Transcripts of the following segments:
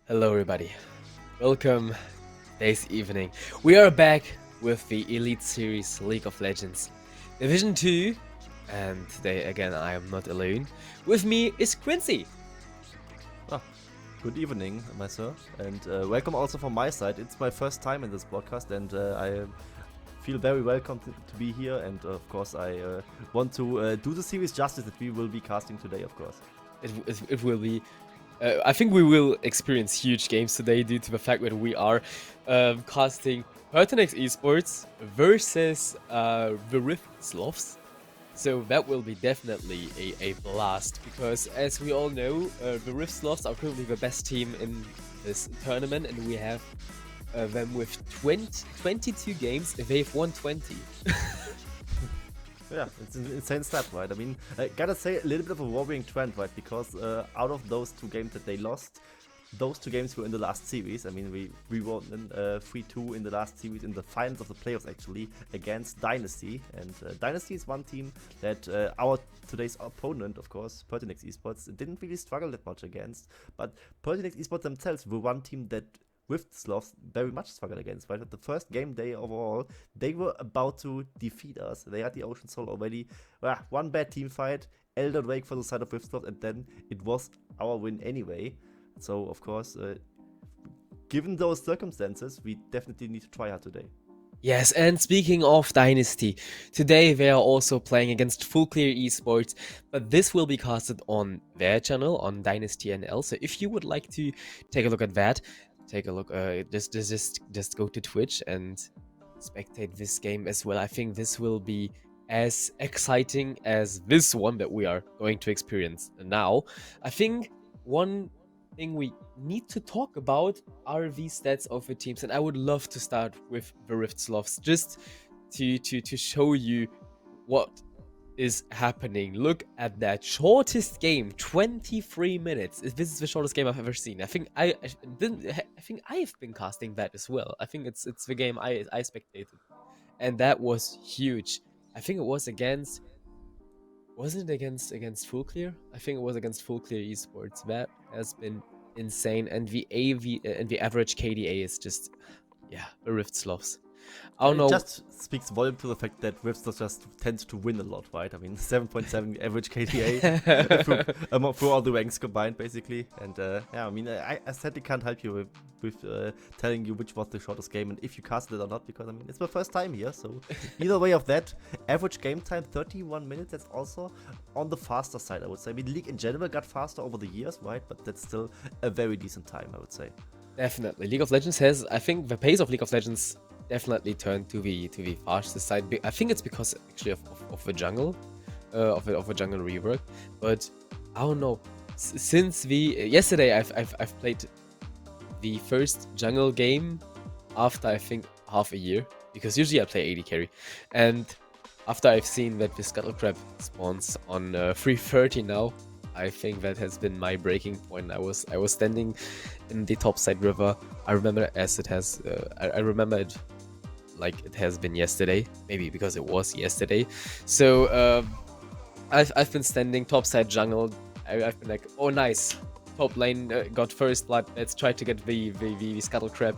Hello everybody, welcome today's evening. We are back with the Elite Series League of Legends Division 2, and today again I am not alone. With me is Quincy. Good evening, my sir, and welcome also from my side. It's my first time in this podcast, and I feel very welcome to be here. And of course, I want to do the series justice that we will be casting today, of course. It will be, I think we will experience huge games today due to the fact that we are casting PERTINAX Esports versus the SLOTHS. So that will be definitely a blast, because as we all know, the SLOTHS are currently the best team in this tournament, and we have them with 22 games. They've won 20. Yeah, it's an insane stat, right? I mean, I gotta say, a little bit of a worrying trend, right? Because out of those two games that they lost, those two games were in the last series. I mean, we won 3-2 in the last series in the finals of the playoffs, actually, against Dynasty. And Dynasty is one team that our today's opponent, of course, PERTINAX Esports, didn't really struggle that much against. But PERTINAX Esports themselves were one team that with SLOTHS very much struggled against, right? At the first game day overall, they were about to defeat us. They had the Ocean Soul already. One bad team fight, Elder Drake for the side of SLOTHS, and then it was our win anyway. So, of course, given those circumstances, we definitely need to try hard today. Yes, and speaking of Dynasty, today they are also playing against Full Clear Esports, but this will be casted on their channel, on Dynasty NL. So if you would like to take a look at that, take a look, just go to Twitch and spectate this game as well. I think this will be as exciting as this one that we are going to experience now. I think one thing we need to talk about are the stats of the teams, and I would love to start with the SLOTHS just to show you what is happening. Look at that shortest game, 23 minutes. This is the shortest game I've ever seen. I think I think I have been casting that as well. I think it's the game I spectated, and that was huge. I think it was against, wasn't it against Full Clear? I think it was against Full Clear Esports. That has been insane, and the AV and the average KDA is just, yeah, the SLOTHS. I don't It know. just speaks volume to the fact that Rivstar just tends to win a lot, right? I mean, 7.7 average KDA through all the ranks combined, basically. And yeah, I mean, I sadly can't help you with telling you which was the shortest game and if you casted it or not, because I mean, it's my first time here. So either way of that, average game time 31 minutes. That's also on the faster side, I would say. I mean, League in general got faster over the years, right? But that's still a very decent time, I would say. Definitely, League of Legends has, I think the pace of League of Legends definitely turned to the faster side. I think it's because actually of the jungle, of the jungle rework. But I don't know. Since yesterday, I've played the first jungle game after I think half a year, because usually I play AD carry, and after I've seen that the Scuttle Crab spawns on 330 now, I think that has been my breaking point. I was standing in the topside river. I remember as it has. I remember it like it has been yesterday. Maybe because it was yesterday. So I've been standing topside jungle. I've been like, oh nice, top lane got first blood. Let's try to get the Scuttle Crab.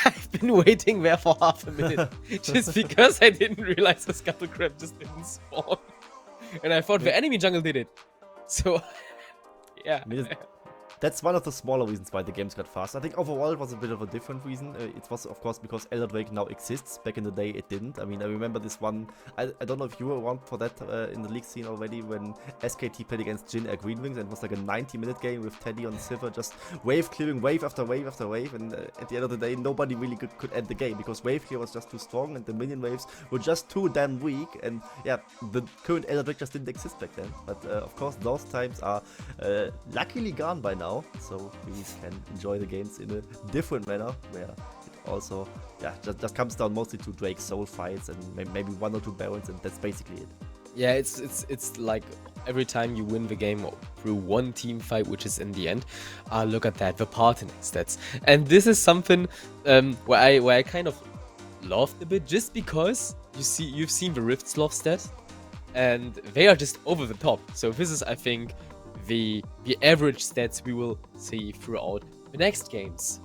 I've been waiting there for half a minute just because I didn't realize the Scuttle Crab just didn't spawn, and I thought the enemy jungle did it. So, yeah. I mean, that's one of the smaller reasons why the games got fast. I think overall it was a bit of a different reason. It was, of course, because Elder Drake now exists. Back in the day, it didn't. I mean, I remember this one. I don't know if you were around for that in the league scene already, when SKT played against Jin at Green Wings, and it was like a 90-minute game with Teddy on Silver, just wave clearing wave after wave after wave. And at the end of the day, nobody really could end the game because wave clear was just too strong and the minion waves were just too damn weak. And yeah, the current Elder Drake just didn't exist back then. But of course, those times are luckily gone by now. So we can enjoy the games in a different manner, where it also, yeah, just comes down mostly to Drake's soul fights and maybe one or two barons, and that's basically it. Yeah, it's like every time you win the game through one team fight, which is in the end. Look at that, the PERTINAX stats, and this is something where I kind of laughed a bit, just because you've seen the SLOTHS stats, and they are just over the top. So this is, I think, the average stats we will see throughout the next games.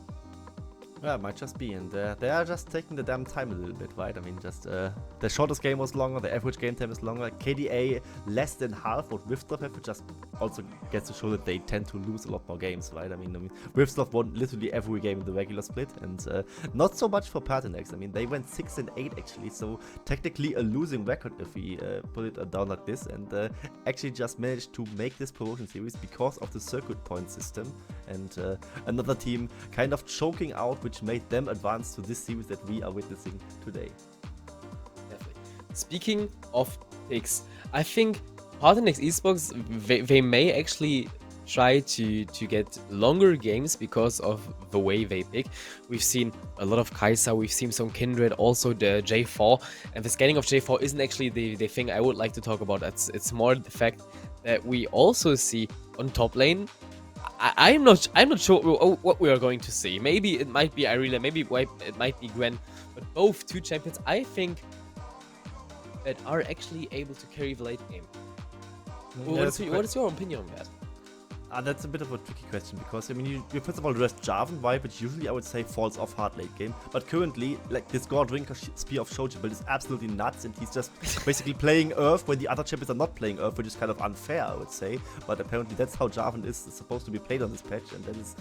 Yeah, it might just be, and they are just taking the damn time a little bit, right? I mean, just the shortest game was longer, the average game time is longer. KDA less than half what Riftslov have, which just also gets to show that they tend to lose a lot more games, right? I mean Riftslov won literally every game in the regular split, and not so much for PERTINAX. I mean, they went 6-8 actually, so technically a losing record if we put it down like this, and actually just managed to make this promotion series because of the circuit point system, and another team kind of choking out, which made them advance to this series that we are witnessing today. Definitely. Speaking of picks, I think PERTINAX Esports, they may actually try to get longer games because of the way they pick. We've seen a lot of Kai'Sa, we've seen some Kindred, also the J4, and the scaling of J4 isn't actually the thing I would like to talk about. It's more the fact that we also see on top lane. I'm not sure what we are going to see. Maybe it might be Irelia, maybe it might be Gwen, but both two champions I think that are actually able to carry the late game. What is your opinion on that? That's a bit of a tricky question, because I mean you first of all dressed Jarvan, right, which usually I would say falls off hard late game, but currently like this God Drinker Spear of Shoji build is absolutely nuts, and he's just basically playing Earth when the other champions are not playing Earth, which is kind of unfair, I would say, but apparently that's how Jarvan is supposed to be played on this patch, and that is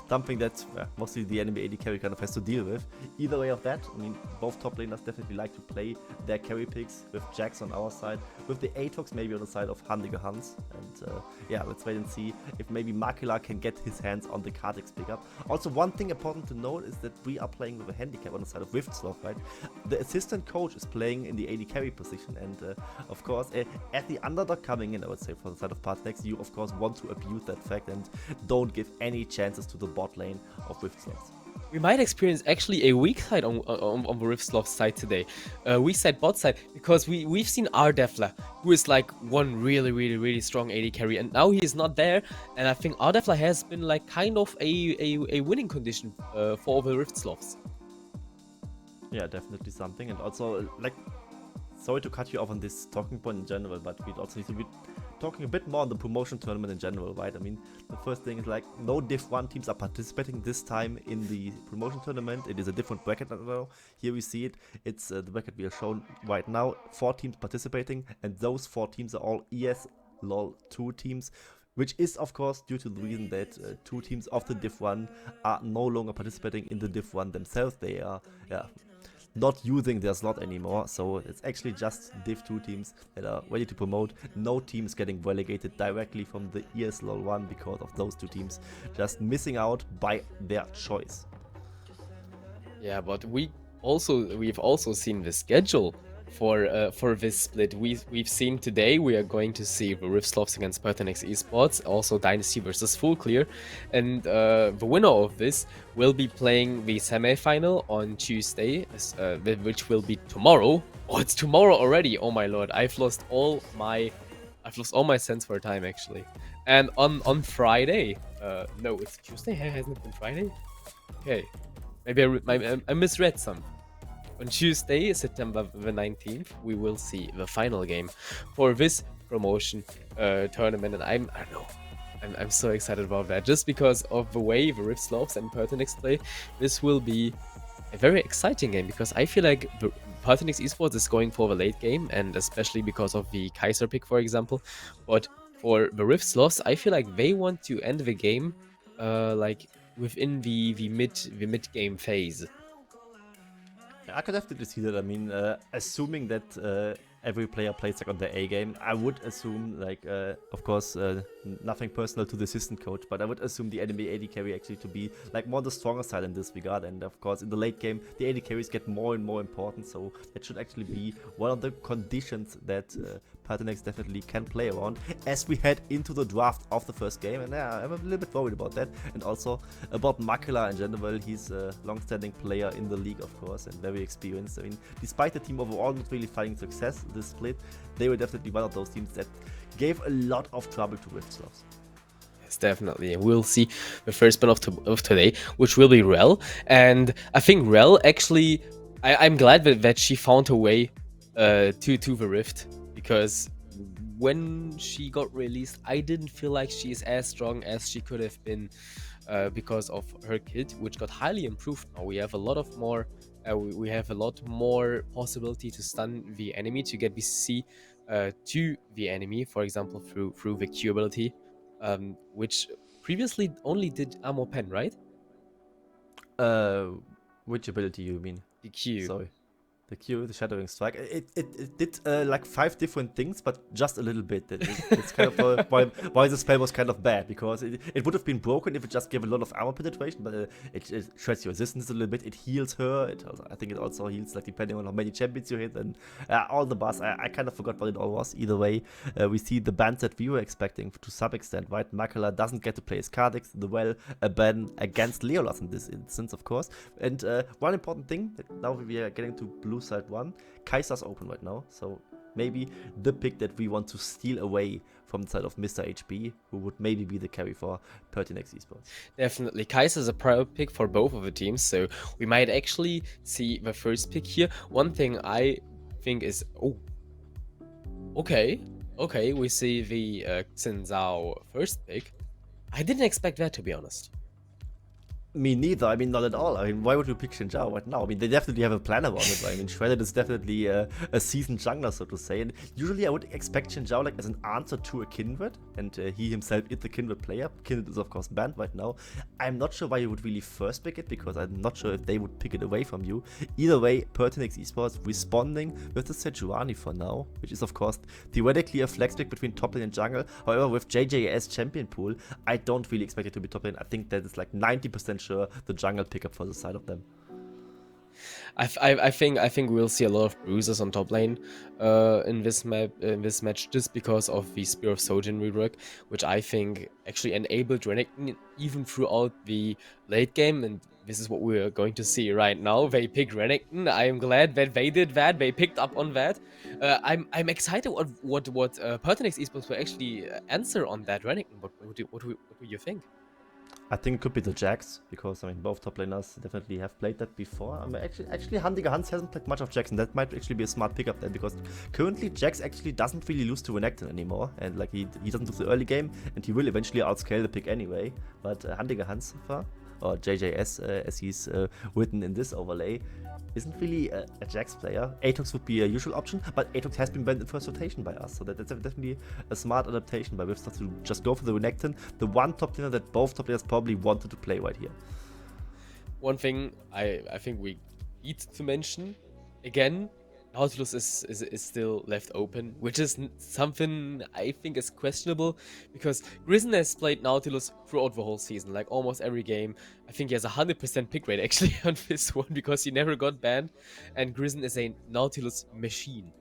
something that mostly the enemy AD carry kind of has to deal with. Either way of that, I mean both top laners definitely like to play their carry picks, with Jax on our side, with the Atox maybe on the side of Handiger Hans, and let's wait and see if maybe Makila can get his hands on the Kha'Zix pickup. Also, one thing important to note is that we are playing with a handicap on the side of Riftslov, right? The assistant coach is playing in the AD carry position, and of course, as the underdog coming in, I would say, for the side of PERTINAX, you of course want to abuse that fact and don't give any chances to the bot lane of Riftslov. We might experience actually a weak side on the Riftslov side today. Weak side bot side, because we've seen Ardefla, who is like one really strong AD carry, and now he is not there, and I think Ardefla has been like kind of a winning condition for the Riftslovs. Yeah, definitely something, and also like, sorry to cut you off on this talking point in general, but we also need to be talking a bit more on the promotion tournament in general, right? I mean, the first thing is like, no Div 1 teams are participating this time in the promotion tournament. It is a different bracket now. Here we see it. It's the bracket we are shown right now. 4 teams participating, and those 4 teams are all ESLOL 2 teams, which is of course due to the reason that 2 teams of the Div 1 are no longer participating in the Div 1 themselves. They are, not using their slot anymore, so it's actually just Div 2 teams that are ready to promote. No teams getting relegated directly from the ESLOL 1 because of those 2 teams just missing out by their choice. Yeah, but we've also seen the schedule for this split. We've seen today we are going to see the Riftslovs against PERTINAX Esports, also Dynasty versus Full Clear, and the winner of this will be playing the semi-final on Tuesday, which will be tomorrow. Oh, it's tomorrow already! Oh my lord, I've lost all my sense for time actually. And on Friday, no, it's Tuesday. Hasn't it been Friday? Okay, maybe I misread some. On Tuesday, September the 19th, we will see the final game for this promotion tournament, and I'm so excited about that. Just because of the way the Riftslovs and PERTINAX play, this will be a very exciting game, because I feel like the PERTINAX Esports is going for the late game, and especially because of the Kai'Sa pick, for example. But for the Riftslovs, I feel like they want to end the game like within the mid game phase. I could definitely see that. I mean, assuming that every player plays like on their A game, I would assume, like, of course, nothing personal to the assistant coach, but I would assume the enemy AD carry actually to be like more on the stronger side in this regard. And of course, in the late game, the AD carries get more and more important, so that should actually be one of the conditions that PERTINAX definitely can play around as we head into the draft of the first game. And I'm a little bit worried about that, and also about Makila in general. He's a long-standing player in the league, of course, and very experienced. I mean, despite the team overall not really finding success this split, they were definitely one of those teams that gave a lot of trouble to Riftslovs. Yes, definitely. We'll see the first spin of today, which will be Rel. And I think Rel actually, I'm glad that she found her way to the Rift, because when she got released, I didn't feel like she is as strong as she could have been because of her kit, which got highly improved now. We have a lot of more. We have a lot more possibility to stun the enemy, to get BCC to the enemy, for example, through the Q ability, which previously only did Ammo Pen, right? Which ability you mean? The Q. Sorry. The Q, the Shadowing Strike. It did like 5 different things, but just a little bit. It's kind of why the spell was kind of bad, because it would have been broken if it just gave a lot of armor penetration, but it shreds your resistance a little bit. It heals her. I think it also heals, like, depending on how many champions you hit, and all the buffs. I kind of forgot what it all was. Either way, we see the bans that we were expecting to some extent, right? Makala doesn't get to play his Kha'Zix, the well, a ban against Leolas in this instance, of course. And one important thing, that now we are getting to blue side 1, Kai'Sa's open right now, so maybe the pick that we want to steal away from the side of Mr. HB, who would maybe be the carry for PERTINAX Esports. Definitely. Kai'Sa is a prior pick for both of the teams, so we might actually see the first pick here. One thing I think is... Oh. Okay. Okay, we see the Xin Zhao first pick. I didn't expect that, to be honest. Me neither. I mean, not at all. I mean, why would you pick Xin Zhao right now? I mean, they definitely have a plan about it. I mean, Shredded is definitely a seasoned jungler, so to say. And usually I would expect Xin Zhao like as an answer to a Kindred. And he himself is the Kindred player. Kindred is, of course, banned right now. I'm not sure why you would really first pick it, because I'm not sure if they would pick it away from you. Either way, PERTINAX Esports responding with the Sejuani for now, which is, of course, theoretically a flex pick between top lane and jungle. However, with JJS champion pool, I don't really expect it to be top lane. I think that is like 90% sure the jungle pickup for the side of them. I think we'll see a lot of bruises on top lane in this match, just because of the Spear of Sojin rework, which I think actually enabled Renekton even throughout the late game, and this is what we're going to see right now. They picked Renekton. I am glad that they did that. They picked up on that. I'm excited what PERTINAX Esports will actually answer on that Renekton. What do you think? I think it could be the Jax, because I mean both top laners definitely have played that before. I mean, actually Handiger Hans hasn't played much of Jax, and that might actually be a smart pickup then, because currently Jax actually doesn't really lose to Renekton anymore, and like he doesn't lose the early game, and he will eventually outscale the pick anyway. But Handiger Hans so far, or JJS as he's written in this overlay, isn't really a Jax player. Atox would be a usual option, but Atox has been banned in first rotation by us, so that's definitely a smart adaptation by Wivstar to just go for the Renekton, the one top laner that both top laners probably wanted to play right here. One thing I think we need to mention, again, Nautilus is still left open, which is something I think is questionable, because Grizzn has played Nautilus throughout the whole season, like almost every game. I think he has a 100% pick rate actually on this one, because he never got banned, and Grizzn is a Nautilus machine.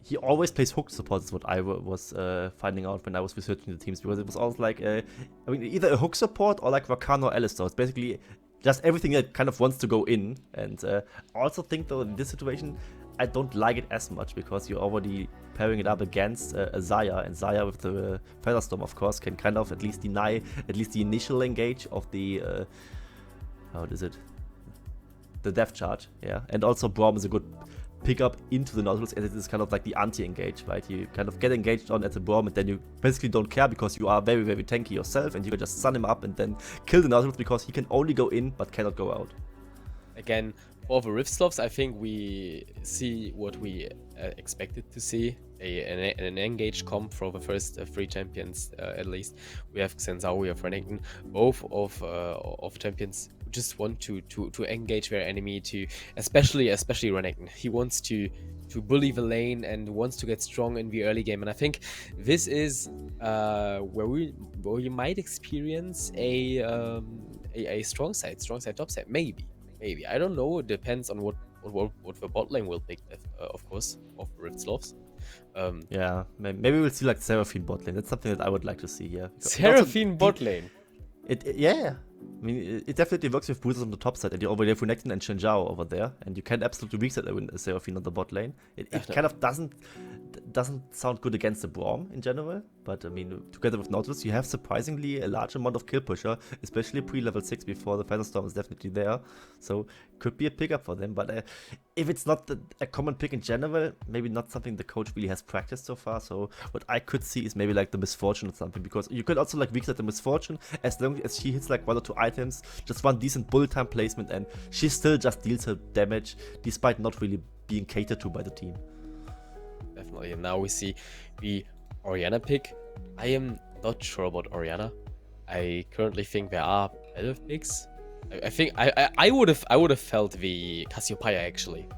He always plays hook support, is what I was finding out when I was researching the teams, because it was always like, I mean, either a hook support or like Rakan or Alistar. It's basically just everything that kind of wants to go in. And I also think, though, in this situation, I don't like it as much, because you're already pairing it up against a Xayah, and Xayah with the Featherstorm, of course, can kind of at least deny at least the initial engage of the, what is it? The death charge, yeah. And also Braum is a good pick up into the Nautilus, and it is kind of like the anti-engage, right? You kind of get engaged on at the Braum, and then you basically don't care, because you are very, very tanky yourself, and you can just stun him up and then kill the Nautilus, because he can only go in but cannot go out. Again, for the Rift Sloths, I think we see what we expected to see. An engaged comp for the first 3 champions, at least. We have Xin Zhao, we have Renekton, both of champions just want to engage their enemy, to especially Renekton. He wants to bully the lane and wants to get strong in the early game, and I think this is where we might experience a strong side top side, maybe. I don't know. It depends on what the bot lane will pick, of course, of Rift Sloths. Yeah, maybe we'll see like Seraphine bot lane. That's something that I would like to see here. Seraphine bot lane. Yeah. I mean, it definitely works with boosters on the top side, and you already have Renekton and Shenzhao over there, and you can absolutely weak set Seraphine on the bot lane. It kind of doesn't sound good against the Braum in general, but I mean, together with Nautilus, you have surprisingly a large amount of kill pusher, especially pre-level 6 before the Featherstorm is definitely there, so could be a pickup for them, but if it's not a common pick in general, maybe not something the coach really has practiced so far, so what I could see is maybe like the Misfortune or something, because you could also like weak set the Misfortune, as long as she hits like 1 or 2 items, just one decent bullet time placement, and she still just deals her damage, despite not really being catered to by the team. Definitely, and now we see the Orianna pick. I am not sure about Orianna. I currently think there are better picks. I think I would have felt the Cassiopeia actually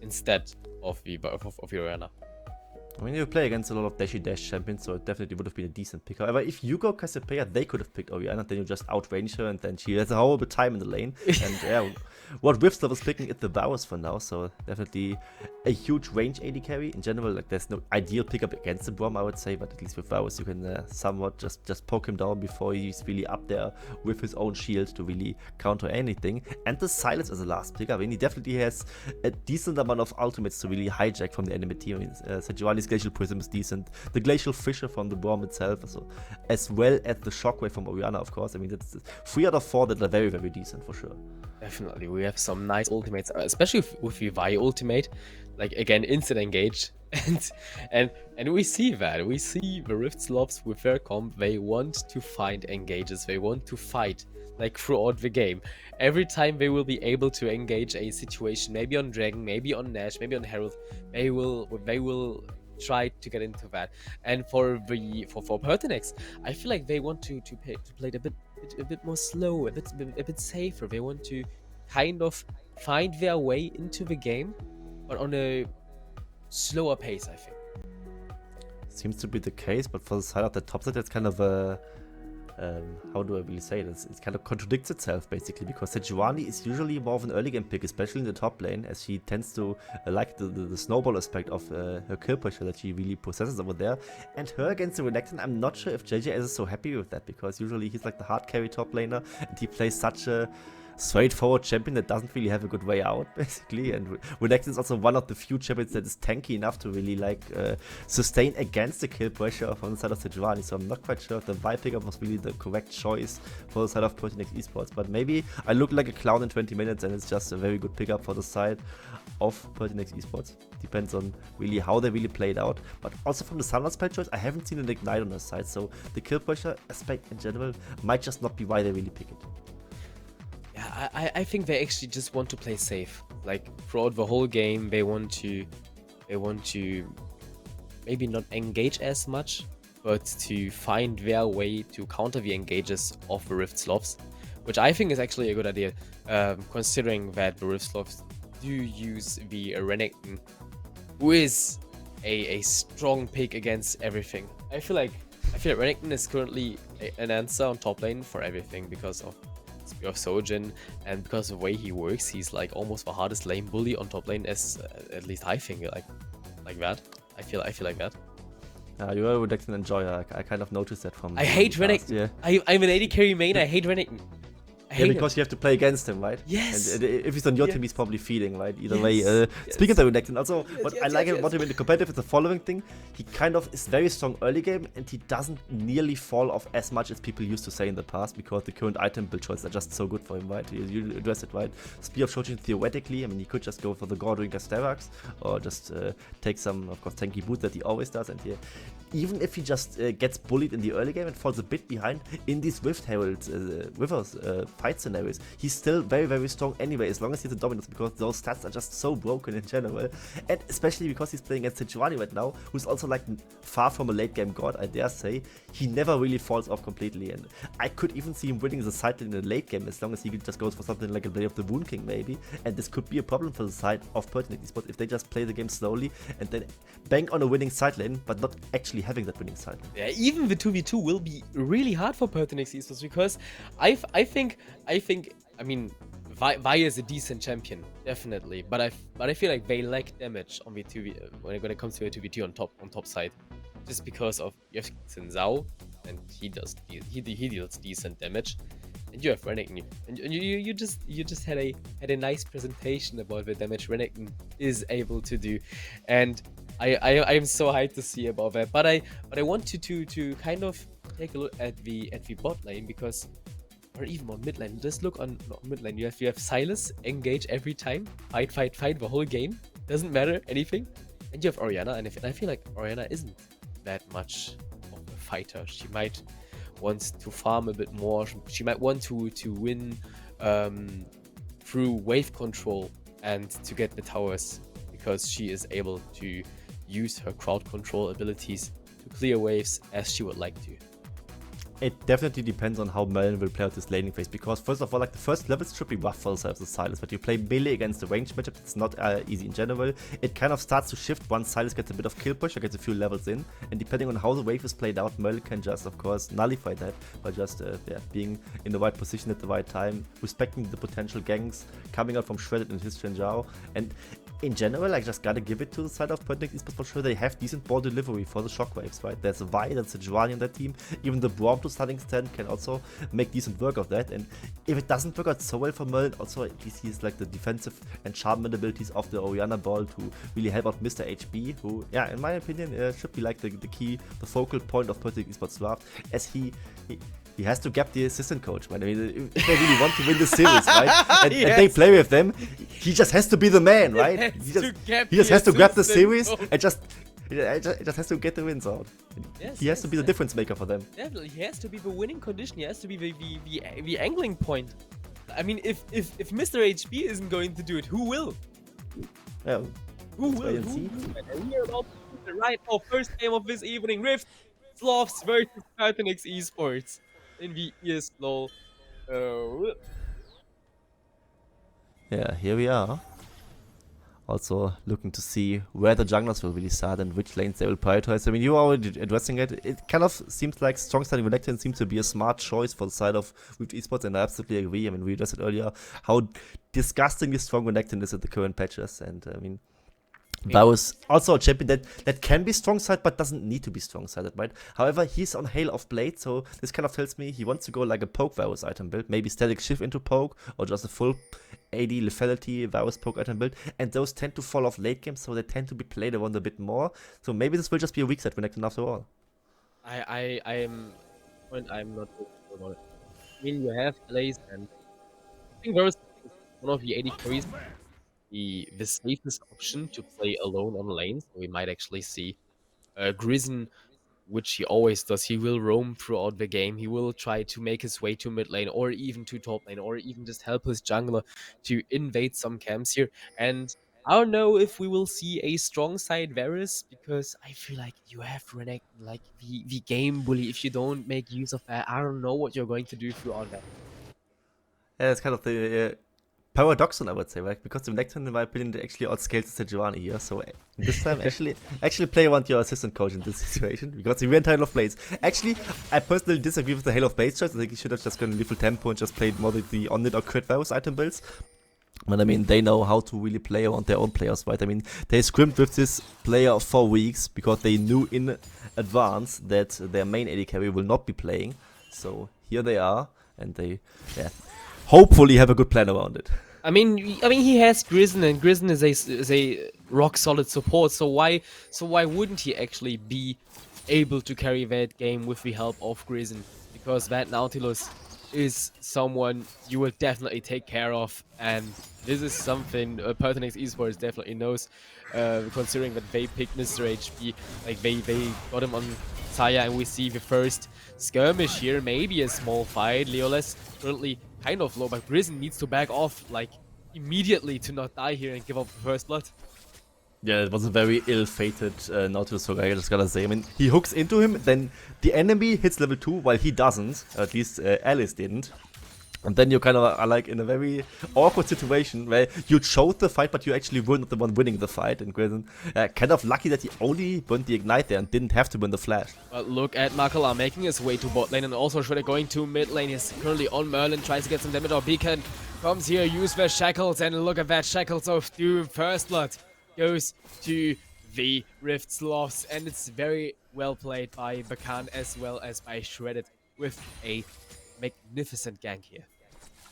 instead of the Orianna. I mean, you play against a lot of dashy dash champions, so it definitely would have been a decent pick. However, if you go Cassiopeia, they could have picked Orianna, then you just outrange her, and then she has a horrible time in the lane. And yeah, what Whipster was picking is the Varus for now, so definitely a huge range AD carry. In general, like there's no ideal pickup against the Braum, I would say, but at least with Varus you can somewhat just poke him down before he's really up there with his own shield to really counter anything. And the Silence as a last pick. I mean, he definitely has a decent amount of ultimates to really hijack from the enemy team. I mean, Sejuani's Glacial Prism is decent. The Glacial Fissure from the Braum itself, as well as the Shockwave from Orianna, of course. I mean, that's 3 out of 4 that are very, very decent for sure. Definitely, we have some nice ultimates, especially with the Vi ultimate. Like again, instant engage, and we see that we see the Rift Sloths with their comp. They want to find engages. They want to fight like throughout the game. Every time they will be able to engage a situation, maybe on Dragon, maybe on Nash, maybe on Herald, they will try to get into that. And for PERTINAX, I feel like they want to play it a bit more slow, a bit safer. They want to kind of find their way into the game, but on a slower pace, I think. Seems to be the case, but for the side of the top side, it's kind of a how do I really say this? It kind of contradicts itself basically, because Sejuani is usually more of an early game pick, especially in the top lane, as she tends to like the snowball aspect of her kill pressure that she really possesses over there. And her against the Renekton, I'm not sure if JJS is so happy with that, because usually he's like the hard carry top laner, and he plays such a straightforward champion that doesn't really have a good way out, basically. And Renekton is also one of the few champions that is tanky enough to really like sustain against the kill pressure from the side of Sejuani. So I'm not quite sure if the Vi pickup was really the correct choice for the side of PERTINAX Esports. But maybe I look like a clown in 20 minutes and it's just a very good pickup for the side of PERTINAX Esports. Depends on really how they really played out. But also from the Sunrise play choice, I haven't seen an Ignite on the side. So the kill pressure aspect in general might just not be why they really pick it. Yeah, I think they actually just want to play safe. Like throughout the whole game, they want to maybe not engage as much, but to find their way to counter the engages of the Rift Sloths, which I think is actually a good idea, considering that the Rift Sloths do use the Renekton, who is a strong pick against everything. I feel like Renekton is currently an answer on top lane for everything because of Sojin, and because of the way he works, he's like almost the hardest lane bully on top lane, as at least I think like that. I feel like that. You are a Renekton enjoyer. I kind of noticed that from. I hate Renekton. Yeah. I'm an AD carry main. I hate Renekton. Yeah, because you have to play against him, right? Yes. And if he's on your team, he's probably feeding, right? Either way. Speaking of the Renekton, also, what I like about him in the competitive is the following thing. He kind of is very strong early game, and he doesn't nearly fall off as much as people used to say in the past, because the current item build choices are just so good for him, right? You address it, right? Spear of Shojin, theoretically, I mean, he could just go for the Gordon Sterax, or just take some, of course, tanky boot that he always does, and even if he just gets bullied in the early game and falls a bit behind in these Rift Herald Rivers fight scenarios, he's still very, very strong anyway, as long as he's a dominance, because those stats are just so broken in general. And especially because he's playing against Sejuani right now, who's also like far from a late game god, I dare say. He never really falls off completely, and I could even see him winning the side lane in the late game, as long as he just goes for something like a Blade of the Wound King maybe. And this could be a problem for the side of PERTINAX Esports if they just play the game slowly and then bank on a winning side lane, but not actually having that winning side lane. Yeah, even the 2v2 will be really hard for PERTINAX Esports, because I mean, Vi is a decent champion, definitely, but I feel like they lack damage on the 2v when it comes to a 2v2 on top side, just because of you have Xin Zhao, and he deals decent damage. and you have Renekton, and you just had a nice presentation about the damage Renekton is able to do, and I am so hyped to see about that. But I want to kind of take a look at the bot lane, because, or even on mid lane. Just look on mid lane. You have Silas engage every time, fight the whole game. Doesn't matter anything, and you have Orianna, and I feel like Orianna isn't that much of a fighter. She might want to farm a bit more. She might want to win through wave control and to get the towers, because she is able to use her crowd control abilities to clear waves as she would like to. It definitely depends on how Melon will play out this laning phase, because first of all, like the first levels should be rough for themselves as Silas, but you play melee against the ranged matchup, it's not easy in general. It kind of starts to shift once Silas gets a bit of kill push or gets a few levels in, and depending on how the wave is played out, Merlin can just, of course, nullify that by just being in the right position at the right time, respecting the potential ganks coming out from Shredded and his Zhao. And in general, I just gotta give it to the side of PERTINAX Esports for sure. They have decent ball delivery for the shockwaves, right? There's a Vi, there's a Giovanni on that team. Even the Braum to some extent can also make decent work of that. And if it doesn't work out so well for Merlin, also at least he's like the defensive enchantment abilities of the Orianna ball to really help out Mr. HB, who, yeah, in my opinion, should be like the key, the focal point of PERTINAX Esports draft, as he has to gap the assistant coach, man. I mean, if they really want to win the series, right? And, Yes. and they play with them, he just has to be the man, right? He just has to grab the series and just has to get the wins out. Yes, he has to be the difference maker for them. Definitely, he has to be the winning condition. He has to be the angling point. I mean, if Mr. HB isn't going to do it, who will? Yeah. Who will? And we are about to right now, first game of this evening, Rift SLOTHS versus PERTINAX Esports in the ESLOL. Yeah, here we are. Also looking to see where the junglers will really start and which lanes they will prioritize. I mean, you are already addressing it. It kind of seems like strong starting Renekton seems to be a smart choice for the side of Rift Esports, and I absolutely agree. I mean, we addressed it earlier how disgustingly strong Renekton is at the current patches, and I mean, Varus also a champion that can be strong side but doesn't need to be strong sided, right? However, he's on Hail of Blade, so this kind of tells me he wants to go like a poke Varus item build, maybe static shift into poke or just a full AD lethality Varus poke item build, and those tend to fall off late game, so they tend to be played around a bit more. So maybe this will just be a weak side Renekton after all. I'm not so sure about it. I mean, you have LAs, and I think Varus is one of the AD carries, the safest option to play alone on lane. So we might actually see Grizzn, which he always does. He will roam throughout the game. He will try to make his way to mid lane, or even to top lane, or even just help his jungler to invade some camps here. And I don't know if we will see a strong side Varus, because I feel like you have Renekton, like the game bully. If you don't make use of that, I don't know what you're going to do throughout that. Yeah, it's kind of the paradoxon, I would say, right? Because the Renekton, in my opinion, actually outscales the Giovanni here. So this time, actually play around your assistant coach in this situation, because he went Hail of Blades. Actually, I personally disagree with the Hail of Blades choice. I think he should have just gone lethal tempo and just played more the on-it or crit Varus item builds. But I mean, they know how to really play around their own players, right? I mean, they scrimped with this player for weeks because they knew in advance that their main AD carry will not be playing. So here they are, and they, hopefully have a good plan around it. I mean, he has Grizzn, and Grizzn is a rock solid support. So why wouldn't he actually be able to carry that game with the help of Grizzn? Because that Nautilus is someone you will definitely take care of, and this is something PERTINAX Esports definitely knows, considering that they picked Mr. HB, like they got him on Saya, and we see the first skirmish here, maybe a small fight. Leoles currently kind of low, but Grizzn needs to back off like immediately to not die here and give up the first blood. Yeah, it was a very ill-fated Nautilus Soga, I just gotta say. I mean, he hooks into him, then the enemy hits level 2 while he doesn't. At least Alice didn't. And then you kind of are like in a very awkward situation where you chose the fight, but you actually were not the one winning the fight. And Grizzn, kind of lucky that he only burned the Ignite there and didn't have to burn the Flash. But look at Makala making his way to bot lane, and also Shredder going to mid lane. He's currently on Merlin, tries to get some damage. Or Beacon comes here, use the Shackles, and look at that, Shackles of Doom. First blood goes to the Rift SLOTHS, and it's very well played by Bakan as well as by Shredded with a magnificent gank here.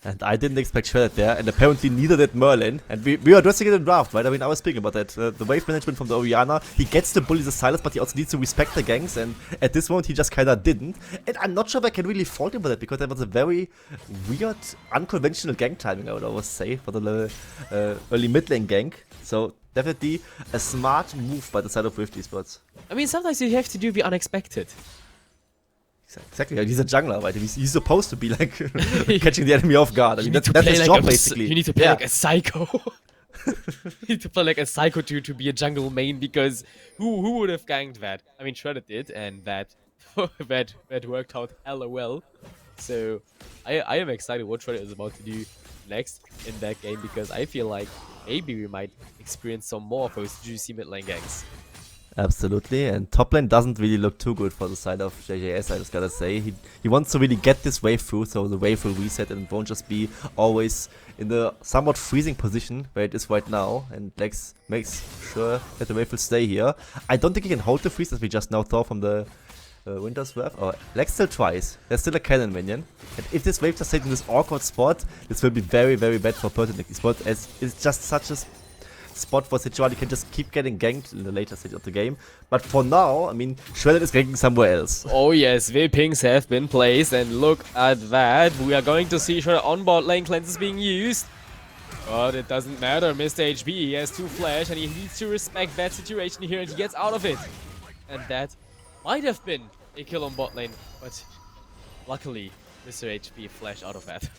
And I didn't expect Shredded there, and apparently neither did Merlin. And we are addressing it in draft, right? I mean, I was speaking about that. The wave management from the Orianna, he gets to bully the Silas, but he also needs to respect the ganks, and at this moment he just kinda didn't. And I'm not sure if I can really fault him for that, because that was a very weird, unconventional gank timing, I would always say, for the early mid lane gank. So definitely a smart move by the side of Rift Esports. I mean, sometimes you have to do the unexpected. Exactly, he's a jungler, right? He's supposed to be like catching the enemy off guard. I mean, that's his like job, basically. You need to play like a psycho. You need to play like a psycho to be a jungle main, because who would have ganked that? I mean, Shredded did, and that that worked out hella well. So I am excited what Shredded is about to do next in that game, because I feel like maybe we might experience some more of those juicy mid lane ganks. Absolutely, and top lane doesn't really look too good for the side of JJS, I just gotta say. He wants to really get this wave through, so the wave will reset and won't just be always in the somewhat freezing position where it is right now, and Lex makes sure that the wave will stay here. I don't think he can hold the freeze, as we just now saw from the Winter's Wrath. Oh, Lex still tries. There's still a cannon minion, and if this wave just stays in this awkward spot, this will be very, very bad for PERTINAX ESPORTS, as it's just such a spot for Sichuan. He can just keep getting ganked in the later stage of the game. But for now, I mean, Shredded is ganking somewhere else. Oh yes, the pings have been placed, and look at that. We are going to see Shredded on bot lane cleanses being used. But it doesn't matter, Mr. HB, he has 2 flash, and he needs to respect that situation here, and he gets out of it. And that might have been a kill on bot lane, but luckily, Mr. HB flashed out of that.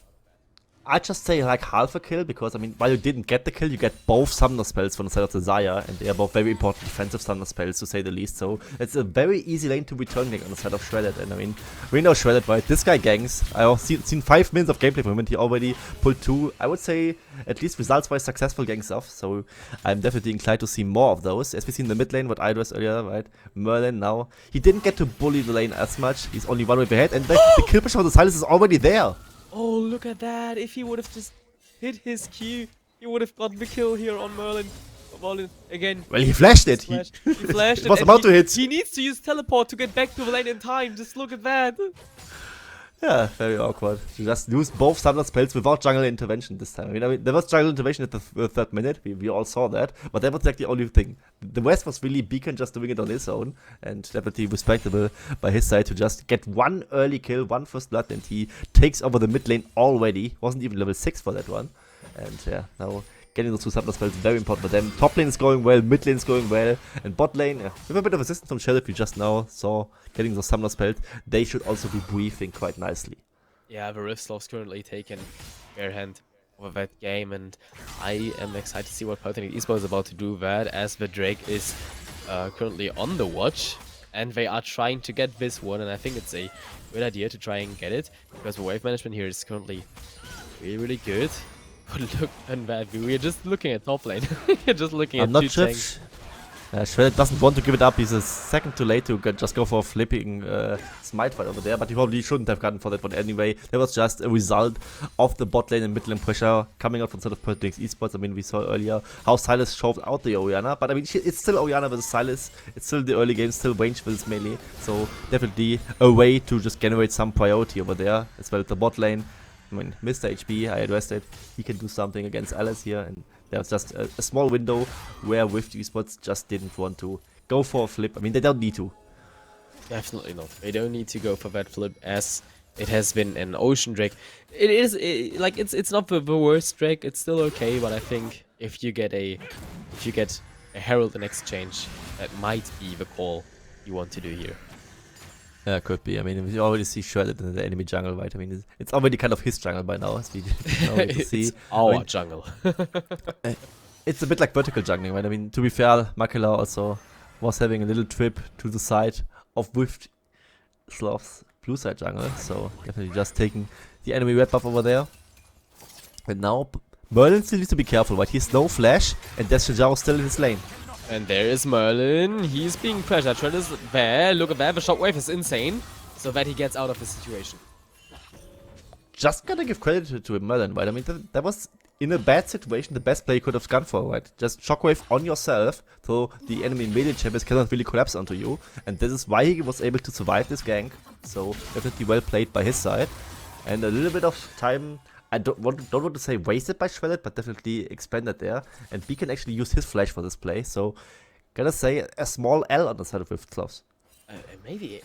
I'd just say like half a kill, because I mean, while you didn't get the kill, you get both summoner spells from the side of the Xayah, and they are both very important defensive summoner spells, to say the least. So it's a very easy lane to return gank on the side of Shredded. And I mean, we know Shredded, right? This guy ganks. I've seen 5 minutes of gameplay from him, he already pulled 2, I would say, at least results-wise successful ganks off. So I'm definitely inclined to see more of those. As we see in the mid lane, what I addressed earlier, right? Merlin now, he didn't get to bully the lane as much. He's only 1 wave ahead, and the kill pressure on the Silas is already there. Oh, look at that. If he would have just hit his Q, he would have gotten the kill here on Merlin. Merlin again. Well, he flashed it. He flashed it. It was about to hit. He needs to use teleport to get back to the lane in time. Just look at that. Yeah, very awkward. To just use both summoner spells without jungle intervention this time. I mean, there was jungle intervention at the 3rd minute. We all saw that. But that was like the only thing. The rest was really Beacon just doing it on his own. And definitely respectable by his side to just get 1 early kill, 1 first blood. And he takes over the mid lane already. Wasn't even level 6 for that one. And yeah, now getting those 2 summoner spells is very important for them. Top lane is going well, mid lane is going well. And bot lane, with a bit of assistance from Sheriff, we just now saw getting those summoner spells. They should also be breathing quite nicely. Yeah, the ESLOL's currently taken bare hand over that game, and I am excited to see what PERTINAX ESPORTS is about to do that, as the Drake is currently on the watch, and they are trying to get this one, and I think it's a good idea to try and get it, because the wave management here is currently really, really good. But look at that, we're just looking at top lane. You're just looking at 2 tanks. Shredded doesn't want to give it up. He's a second too late to just go for a flipping smite fight over there, but he probably shouldn't have gotten for that one anyway. That was just a result of the bot lane and mid lane pressure coming out from sort of PERTINAX ESPORTS. I mean, we saw earlier how Silas shoved out the Orianna, but I mean, it's still Orianna versus Silas. It's still the early game, still range versus melee. So definitely a way to just generate some priority over there, as well as the bot lane. I mean, Mr. HB, I addressed it. He can do something against Alice here, and there was just a small window where Rift Esports just didn't want to go for a flip. I mean, they don't need to. Definitely not. They don't need to go for that flip, as it has been an Ocean Drake. It's not the worst Drake. It's still okay, but I think if you get a Herald in exchange, that might be the call you want to do here. Yeah, could be. I mean, we already see Shredded in the enemy jungle, right? I mean, it's already kind of his jungle by now, as we see. It's our jungle. It's a bit like vertical jungling, right? I mean, to be fair, Makela also was having a little trip to the side of Rift ESLOL's blue side jungle, so definitely just taking the enemy red buff over there. And now, Merlin still needs to be careful, right? He has no flash, and there's Shinjaro still in his lane. And there is Merlin. He's being pressured. Trent is there. Look at that. The shockwave is insane. So that he gets out of the situation. Just gotta give credit to Merlin, right? I mean, that was, in a bad situation, the best play you could have gone for, right? Just shockwave on yourself, so the enemy melee champions cannot really collapse onto you. And this is why he was able to survive this gank. So definitely well played by his side. And a little bit of time, I don't want to say wasted by Shredded, but definitely expanded there. And Beacon actually used his flash for this play, so gotta say a small L on the side of Swiftcloths. Maybe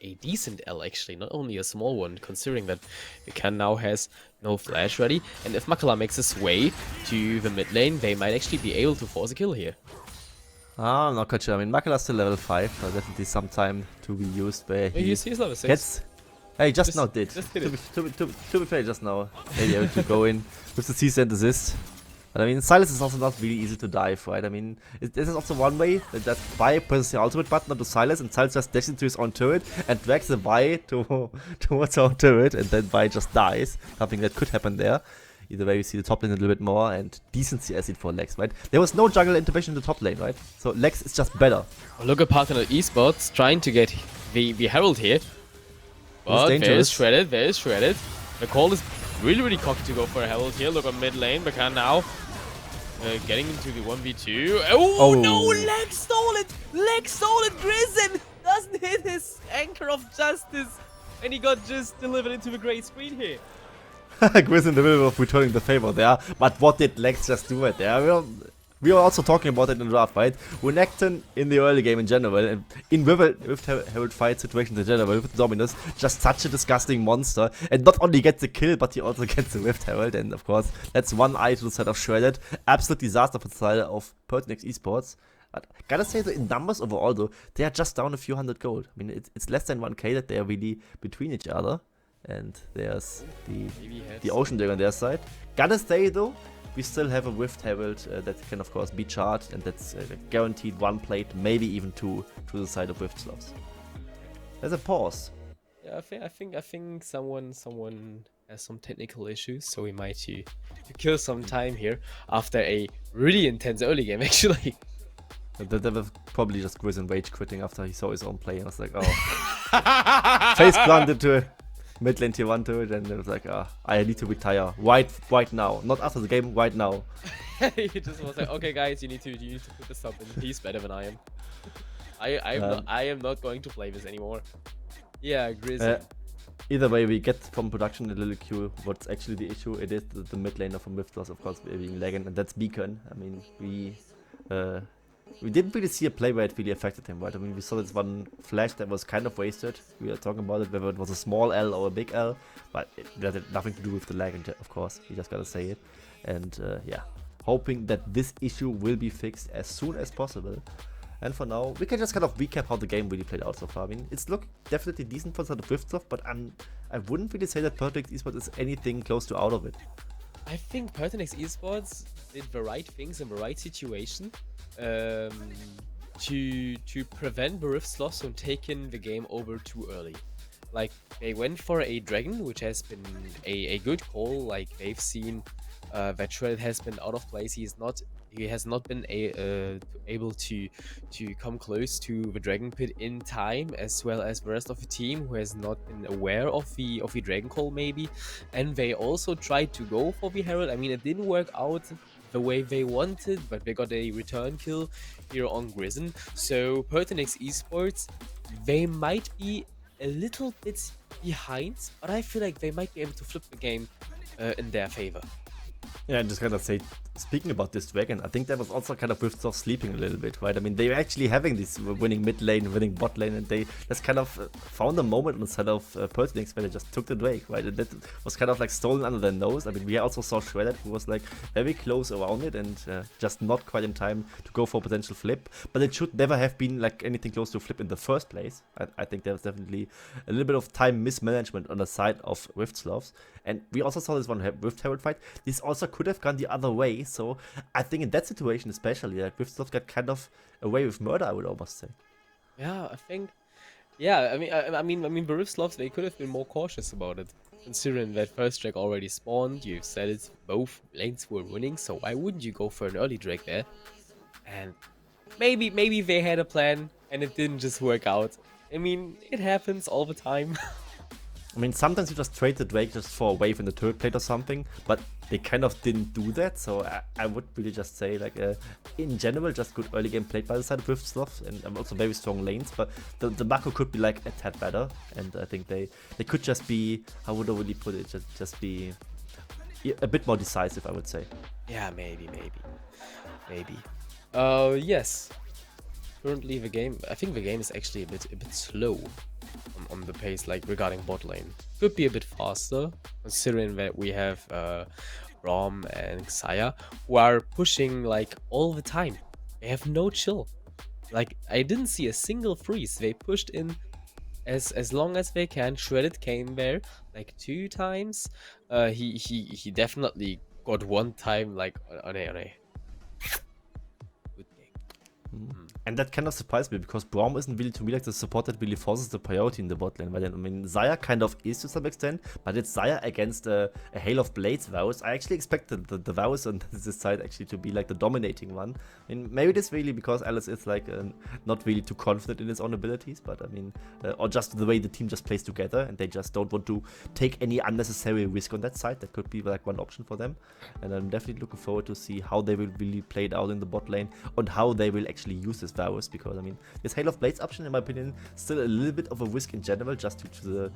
a decent L actually, not only a small one, considering that Vikan now has no flash ready, and if Makala makes his way to the mid lane, they might actually be able to force a kill here. I'm not quite sure. I mean, Makala's still level 5, so definitely some time to be used where He's level 6. gets... Hey, just now did. Just did it. To be fair, just now. Maybe able to go in with the CC and assist. But I mean, Silas is also not really easy to dive, right? I mean, this is also one way that Vi presses the ultimate button onto Silas, and Silas just dashes into his own turret and drags the Vi towards our turret, and then Vi just dies. Something that could happen there. Either way, we see the top lane a little bit more, and decent CS lead for Lex, right? There was no jungle intervention in the top lane, right? So Lex is just better. Well, look at PERTINAX Esports trying to get the Herald here. But there is Shredded. The call is really cocky to go for a Herald here. Look on mid lane, Bakan now getting into the 1v2. Oh no, Lex stole it! Grizzin doesn't hit his anchor of justice, and he got just delivered into the great screen here. Grizz in the middle of returning the favor there, but what did Lex just do right there? We were also talking about it in the draft, right? Renekton in the early game in general, and in Rift Herald fight situations in general, with Dominus, just such a disgusting monster, and not only gets the kill, but he also gets the Rift Herald, and of course, that's one eye to the side of Shredded. Absolute disaster for the side of PERTINAX Esports. But gotta say that in numbers overall though, they are just down a few hundred gold. I mean, it's less than 1k that they are really between each other. And there's the Ocean Digger on their side. Gotta say though, we still have a Rift Herald that can of course be charged, and that's guaranteed one plate, maybe even two, to the side of Rift Sloths. There's a pause. Yeah, I think someone has some technical issues, so we might to kill some time here after a really intense early game actually. That was probably just Grizz rage quitting after he saw his own play, and I was like, oh. Face planted to mid lane tier 1 to it, and it was like, I need to retire right now. Not after the game, right now. He just was like, okay guys, you need to put this up, and he's better than I am. I am not going to play this anymore. Yeah, Grizz. Either way, we get from production a little cue what's actually the issue. It is the mid laner from Rift Loss, of course, being lagging, and that's Beacon. I mean, we didn't really see a play where it really affected him, right? I mean, we saw this one flash that was kind of wasted. We are talking about it, whether it was a small L or a big L, but it had nothing to do with the lag, of course. You just gotta say it. And yeah, hoping that this issue will be fixed as soon as possible. And for now, we can just kind of recap how the game really played out so far. I mean, it's looked definitely decent for the side of Riftsoft, but I wouldn't really say that PERTINAX Esports is anything close to out of it. I think PERTINAX Esports did the right things in the right situation. To prevent the Rift Sloths from taking the game over too early. Like, they went for a dragon, which has been a good call. Like, they've seen that Shredded has been out of place. He has not been able to come close to the dragon pit in time, as well as the rest of the team who has not been aware of the dragon call maybe. And they also tried to go for the Herald. I mean, it didn't work out the way they wanted, but they got a return kill here on Grizzin. So PERTINAX Esports, they might be a little bit behind, but I feel like they might be able to flip the game in their favor. Yeah, just kind of say, speaking about this dragon, I think that was also kind of Riftsoft sleeping a little bit, right? I mean, they were actually having this winning mid lane, winning bot lane, and they just kind of found a moment on the side of PERTINAX where they just took the Drake, right? And that was kind of like stolen under their nose. I mean, we also saw Shredded, who was like very close around it and just not quite in time to go for a potential flip. But it should never have been like anything close to a flip in the first place. I think there was definitely a little bit of time mismanagement on the side of Rift Sloths. And we also saw this one Rift Herald fight. This also could have gone the other way. So I think in that situation especially, like Rift Sloths got kind of away with murder, I would almost say. Yeah, I think. Yeah, I mean, the Rift Sloths, they could have been more cautious about it, considering that first drag already spawned. You said it, both lanes were winning, so why wouldn't you go for an early drag there? And maybe they had a plan and it didn't just work out. I mean, it happens all the time. I mean, sometimes you just trade the Drake just for a wave in the turret plate or something, but they kind of didn't do that, so I would really just say, like, in general, just good early game played by the side with Sloths, and also very strong lanes, but the macro could be, like, a tad better, and I think they could just be, how would I really put it, just be a bit more decisive, I would say. Yeah, maybe. Yes. Currently, I think the game is actually a bit slow on the pace, like regarding bot lane. Could be a bit faster, considering that we have Rom and Xayah, who are pushing like all the time. They have no chill. Like, I didn't see a single freeze. They pushed in as long as they can. Shredded came there like 2 times. He definitely got 1 time like on a good game. And that kind of surprised me, because Braum isn't really, to me, like the support that really forces the priority in the bot lane. But I mean, Xayah kind of is to some extent, but it's Xayah against a Hail of Blades Varus. I actually expected the Varus on this side actually to be like the dominating one. I mean, maybe it's really because Alice is like not really too confident in his own abilities, but I mean, or just the way the team just plays together, and they just don't want to take any unnecessary risk on that side. That could be like one option for them. And I'm definitely looking forward to see how they will really play it out in the bot lane, and how they will actually use this Varus, because I mean, this Hail of Blades option, in my opinion, still a little bit of a risk in general, just due to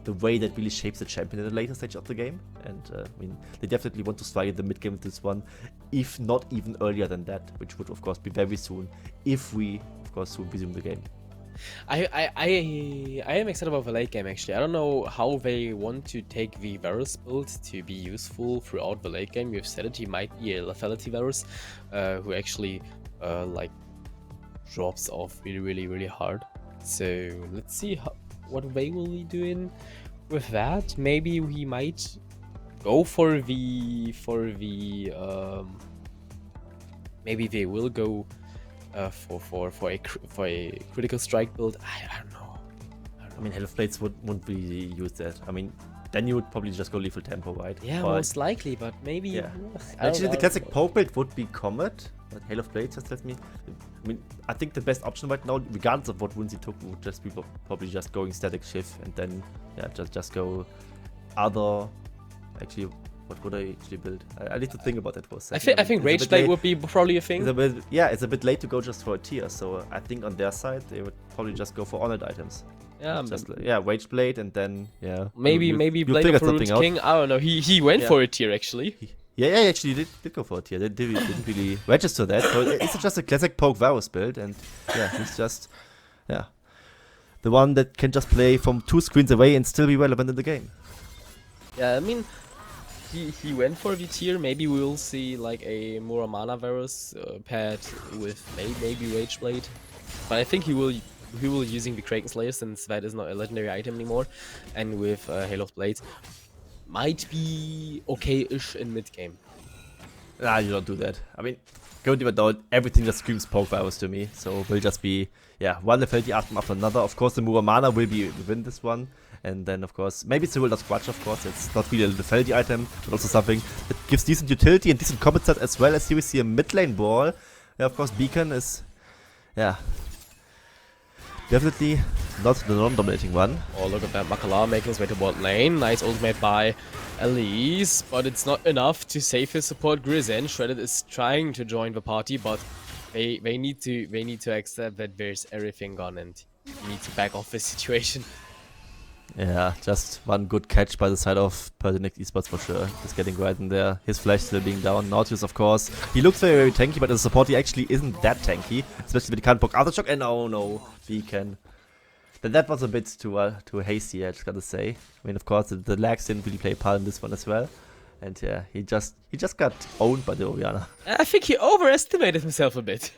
the way that really shapes the champion in the later stage of the game. And I mean, they definitely want to strike in the mid game with this one, if not even earlier than that, which would of course be very soon, if we of course soon resume the game. I am excited about the late game actually. I don't know how they want to take the Varus build to be useful throughout the late game. You've said it, he might be a lethality Varus, who actually like drops off really hard. So let's see what they will be doing with that. Maybe we might go for the maybe they will go for a critical strike build. I don't know. I mean, Hail of Blades wouldn't really use that. I mean, then you would probably just go lethal tempo, right? Yeah, but most likely, but maybe. Yeah. Actually, the classic poke build would be Comet, but Hail of Blades just lets me. I mean, I think the best option right now, regardless of what wins he took, would just be probably just going static shift, and then yeah, just go other. Actually, what would I actually build? I need to think about that for a second. I think Rage Blade would be probably a thing. It's a bit late to go just for a tier, so I think on their side they would probably just go for honored items. Yeah, yeah, Rage Blade, and then yeah. Maybe Blade of Ruined King. I don't know. He went for a tier actually. Yeah, actually did go for a tier. They didn't really register that. So it's just a classic poke Varus build, and yeah, he's just the one that can just play from 2 screens away and still be relevant in the game. Yeah, I mean, he went for the tier. Maybe we will see like a Muramana Varus paired with maybe Rage Blade, but I think he will using the Kraken Slayer, since that is not a legendary item anymore, and with Hail of Blades might be okay-ish in mid game. Nah, you don't do that. I mean, going even down, everything just screams poke Varus to me, so will just be one lethality item after another. Of course, the Muramana will be within this one. And then, of course, maybe it's a Wilder's Grudge, of course. It's not really a lethality item, but also something that gives decent utility and decent combat set, as well as here we see a mid lane ball. Yeah, of course, Beacon is, definitely not the non-dominating one. Oh, look at that. Makala making his way to bot lane. Nice ultimate by Elise, but it's not enough to save his support Grizen. Shredded is trying to join the party, but they need to accept that there's everything gone, and you need to back off this situation. Yeah, just one good catch by the side of PERTINAX Esports for sure. Just getting right in there. His flash still being down. Nautilus, of course. He looks very tanky, but as a support he actually isn't that tanky. Especially when he can't poke Aftershock. And oh no, Beacon. But that was a bit too hasty, I just gotta say. I mean, of course, the lags didn't really play a part in this one as well. And yeah, he just got owned by the Orianna. I think he overestimated himself a bit.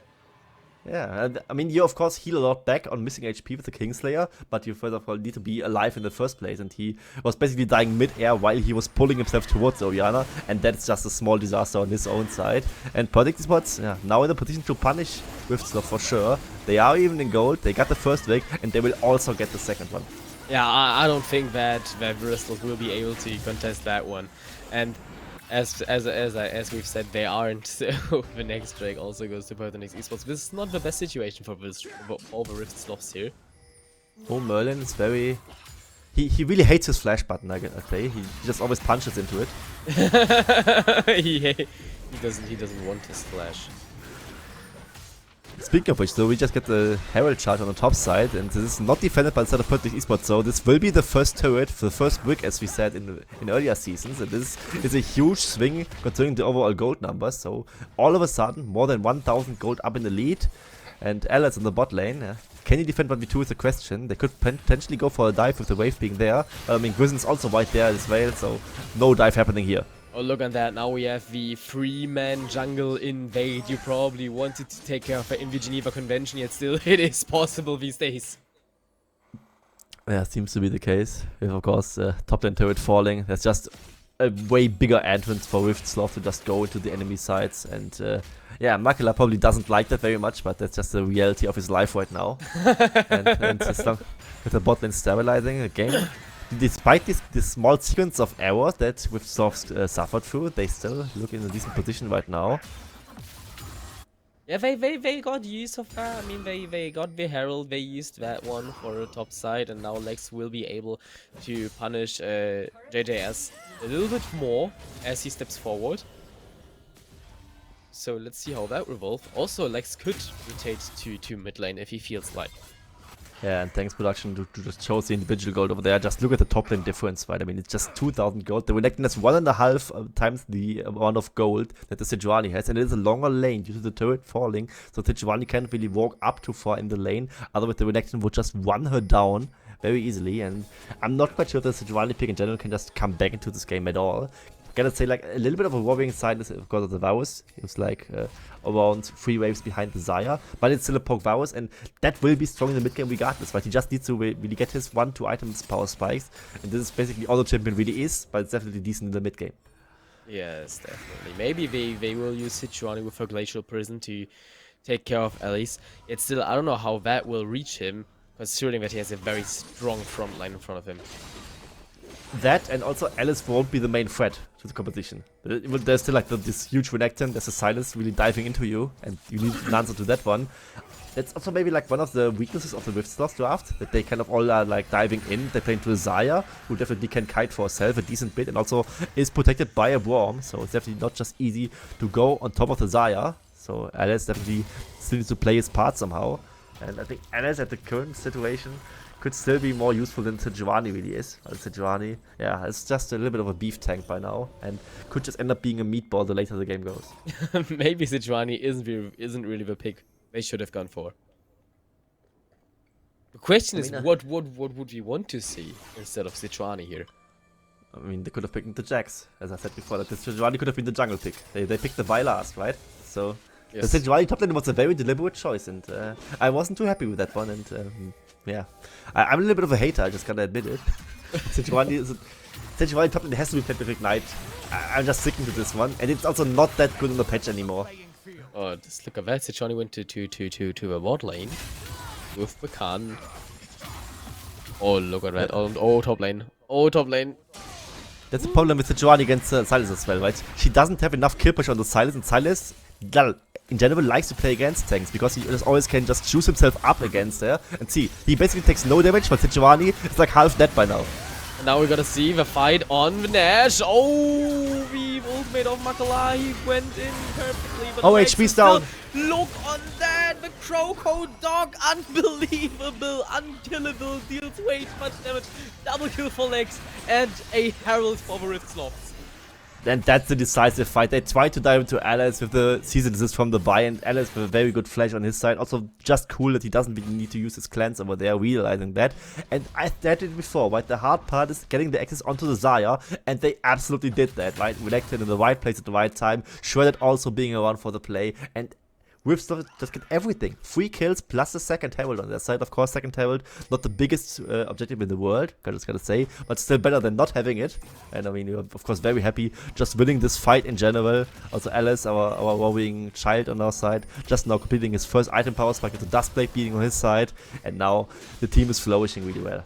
Yeah, I mean, you of course heal a lot back on missing HP with the Kingslayer, but you first of all need to be alive in the first place, and he was basically dying mid-air while he was pulling himself towards the Orianna, and that's just a small disaster on his own side. And PERTINAX Esports, now in a position to punish Riftslot for sure. They are even in gold, they got the first wake, and they will also get the second one. Yeah, I don't think that Riftslot will be able to contest that one. And as we've said, they aren't, so the next Drake also goes to PERTINAX Esports. This is not the best situation for all the Rift Sloths here. Oh, Merlin is very He really hates his flash button, I say. He just always punches into it. he doesn't want his flash. Speaking of which, so we just get the Herald charge on the top side, and this is not defended by the side of PERTINAX Esports, so this will be the first turret, the first brick, as we said in earlier seasons, and this is a huge swing considering the overall gold numbers, so all of a sudden, more than 1000 gold up in the lead, and Alice in the bot lane. Can he defend 1v2 is the question. They could potentially go for a dive with the wave being there, I mean, Grizzon's also right there as well, so no dive happening here. Oh, look at that. Now we have the 3-man jungle invade. You probably wanted to take care of it in the Geneva Convention, yet still it is possible these days. Yeah, seems to be the case. With, of course, top lane turret falling. There's just a way bigger entrance for Sloth to just go into the enemy sides. And yeah, Makela probably doesn't like that very much, but that's just the reality of his life right now. and as long with the bot lane stabilizing again. Despite this small sequence of errors that Sloth suffered through, they still look in a decent position right now. Yeah, they got use of that. I mean, they got the Herald, they used that one for the top side, and now Lex will be able to punish JJS a little bit more as he steps forward. So let's see how that revolves. Also, Lex could rotate to mid lane if he feels like. Yeah, and thanks production to just show the individual gold over there. Just look at the top lane difference, right? I mean, it's just 2000 gold. The Renekton has 1.5 times the amount of gold that the Sejuani has, and it is a longer lane due to the turret falling, so Sejuani can't really walk up too far in the lane. Otherwise, the Renekton would just run her down very easily, and I'm not quite sure if the Sejuani pick in general can just come back into this game at all. Gotta say, like, a little bit of a worrying side is, of course, of the Varus. It was like around 3 waves behind the Xayah, but it's still a poke Varus, and that will be strong in the mid game regardless, right? He just needs to really get his 1-2 items power spikes, and this is basically all the champion really is, but it's definitely decent in the mid game. Yes, definitely. Maybe they will use Sejuani with her Glacial Prison to take care of Alice. Yet still, I don't know how that will reach him, considering that he has a very strong front line in front of him. That, and also Alice won't be the main threat to the competition. There's still like this huge Renekton, there's a Silas really diving into you, and you need an answer to that one. That's also maybe like one of the weaknesses of the Sloth draft, that they kind of all are like diving in. They play into a Xayah, who definitely can kite for herself a decent bit, and also is protected by a Worm, so it's definitely not just easy to go on top of the Xayah. So Alice definitely still needs to play his part somehow. And I think Alice at the current situation could still be more useful than Sejuani really is. Sejuani, yeah, it's just a little bit of a beef tank by now, and could just end up being a meatball the later the game goes. Maybe Sejuani isn't really the pick they should have gone for. The question is, what would we want to see instead of Sejuani here? I mean, they could have picked the Jax, as I said before. That Sejuani could have been the jungle pick. They picked the Vi last, right? So yes. The Sejuani top lane was a very deliberate choice, and I wasn't too happy with that one. And yeah, I'm a little bit of a hater. I just gotta admit it. Sejuani top lane has to be played with Ignite. I'm just sticking to this one, and it's also not that good on the patch anymore. Oh, just look at that. Sejuani went to a bot lane with the Khan. Oh, look at that. Oh, top lane. Oh, top lane. That's the problem with Sejuani against Silas as well, right? She doesn't have enough kill push on the Silas, and Silas, in general, likes to play against tanks because he just always can just choose himself up against her. And see, he basically takes no damage, but Sejuani is like half dead by now. And now we gotta see the fight on the Nash. Oh, the ultimate of Makela, he went in perfectly. But oh, HP's down. Look on that, the Croco dog, unbelievable, unkillable, deals way too much damage. Double kill for Lex and a Herald for the Rift Sloths. And that's the decisive fight. They tried to dive into Alice with the season assist from the Vi, and Alice with a very good flash on his side. Also, just cool that he doesn't really need to use his cleanse over there, realizing that. And I said it before, right? The hard part is getting the access onto the Xayah, and they absolutely did that, right? Renekton in the right place at the right time, Shredded also being around for the play, and Rift Sloth just get everything. 3 kills plus the second Herald on their side. Of course, second Herald, not the biggest objective in the world, I just gotta say, but still better than not having it. And I mean, we're of course very happy just winning this fight in general. Also Alice, our worrying child on our side, just now completing his first item power spike with the Dustblade beating on his side. And now the team is flourishing really well.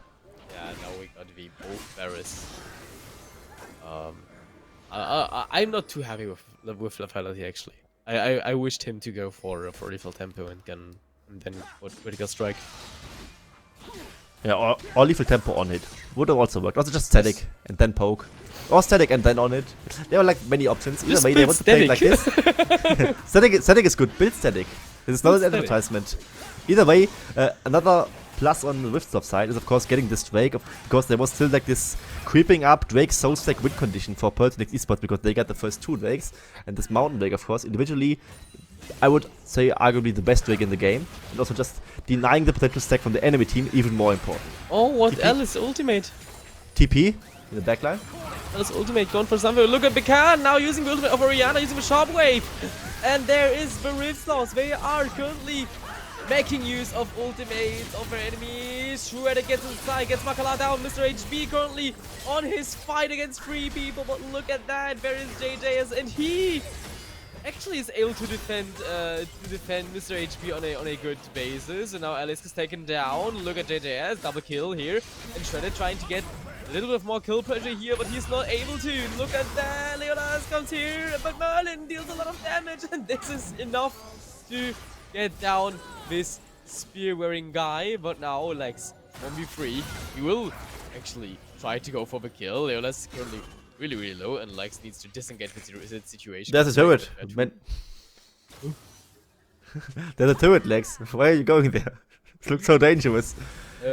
Yeah, now we got the both Varus. I'm not too happy with Lethality actually. I wished him to go for lethal tempo and then critical strike. Yeah, or lethal tempo on it. Would have also worked. Also just static and then poke. Or static and then on it. There were like many options. Either way, they want to play it like this. Static is good. Build static. This is not an advertisement. Either way, another plus on the Riftstop side is of course getting this Drake, because there was still like this creeping up Drake soul stack win condition for PERTINAX Esports, because they got the first 2 Drakes, and this Mountain Drake of course individually, I would say arguably the best Drake in the game, and also just denying the potential stack from the enemy team even more important. Oh, what TP. Alice ultimate? TP in the backline. Alice ultimate going for something. Look at Bekan now using the ultimate of Orianna, using the Sharp Wave. And there is the Riftstars. They are currently making use of ultimates of their enemies. Shredder gets inside, gets Makala down. Mr. HB currently on his fight against 3 people. But look at that. There is JJS, and he actually is able to defend Mr. HB on a good basis. And now Alice is taken down. Look at JJS, double kill here. And Shredder trying to get a little bit of more kill pressure here, but he's not able to. Look at that. Leonidas comes here, but Merlin deals a lot of damage. And this is enough to get down this spear-wearing guy. But now Lex 1v3. He will actually try to go for the kill. Leonidas is currently really low, and Lex needs to disengage with the situation. There's a turret. Man. There's a turret, Lex. Why are you going there? It looks so dangerous.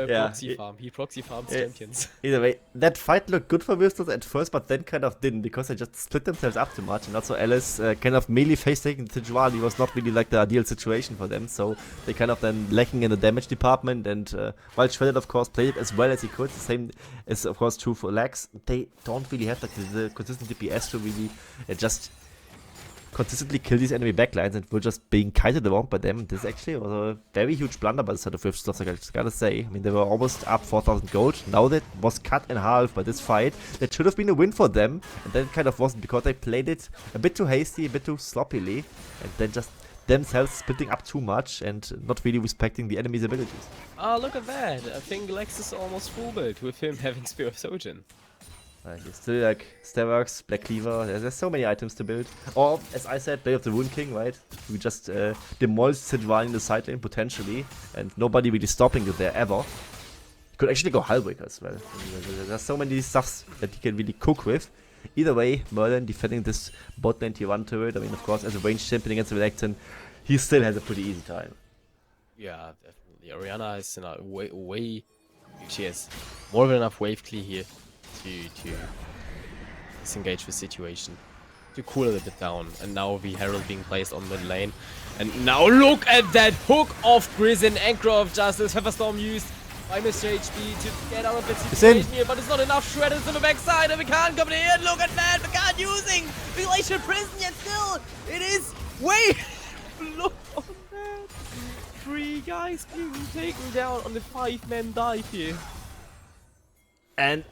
Proxy farm. He proxy farms champions. Either way, that fight looked good for Riftstars at first, but then kind of didn't, because they just split themselves up too much, and also Alice kind of melee face taking Sejuani was not really like the ideal situation for them, so they kind of then lacking in the damage department. And while Shredded of course played it as well as he could, the same is of course true for Lex. They don't really have like the consistent DPS to really just consistently kill these enemy backlines, and we're just being kited around by them. This actually was a very huge blunder by the side of Riftstars, I gotta say. I mean, they were almost up 4,000 gold. Now that was cut in half by this fight. That should have been a win for them, and then kind of wasn't, because they played it a bit too hasty, a bit too sloppily, and then just themselves splitting up too much and not really respecting the enemy's abilities. Ah, look at that. I think Lex is almost full build with him having Spear of Sojin. He's still like Starworks, Black Cleaver, there's so many items to build. Or, as I said, Blade of the Rune King, right? We just demolished Sejuani in the side lane potentially, and nobody really stopping it there ever. He could actually go Hullbreaker as well. There's so many stuffs that he can really cook with. Either way, Merlin defending this bot lane tier 1 turret, I mean, of course, as a ranged champion against the Renekton, he still has a pretty easy time. Yeah, definitely. Orianna is in a way. She has more than enough wave clear here to disengage the situation, to cool it a bit down. And now the Herald being placed on mid lane. And now look at that hook of Grizz and Anchor of Justice. Featherstorm used by Mr. HB to get out of the situation here, but it's not enough. Shredders on the backside, and we can't come in. Look at that, we can't using Relation Prison, yet still it is way. Look on that. 3 guys being taken down on the 5-man dive here. And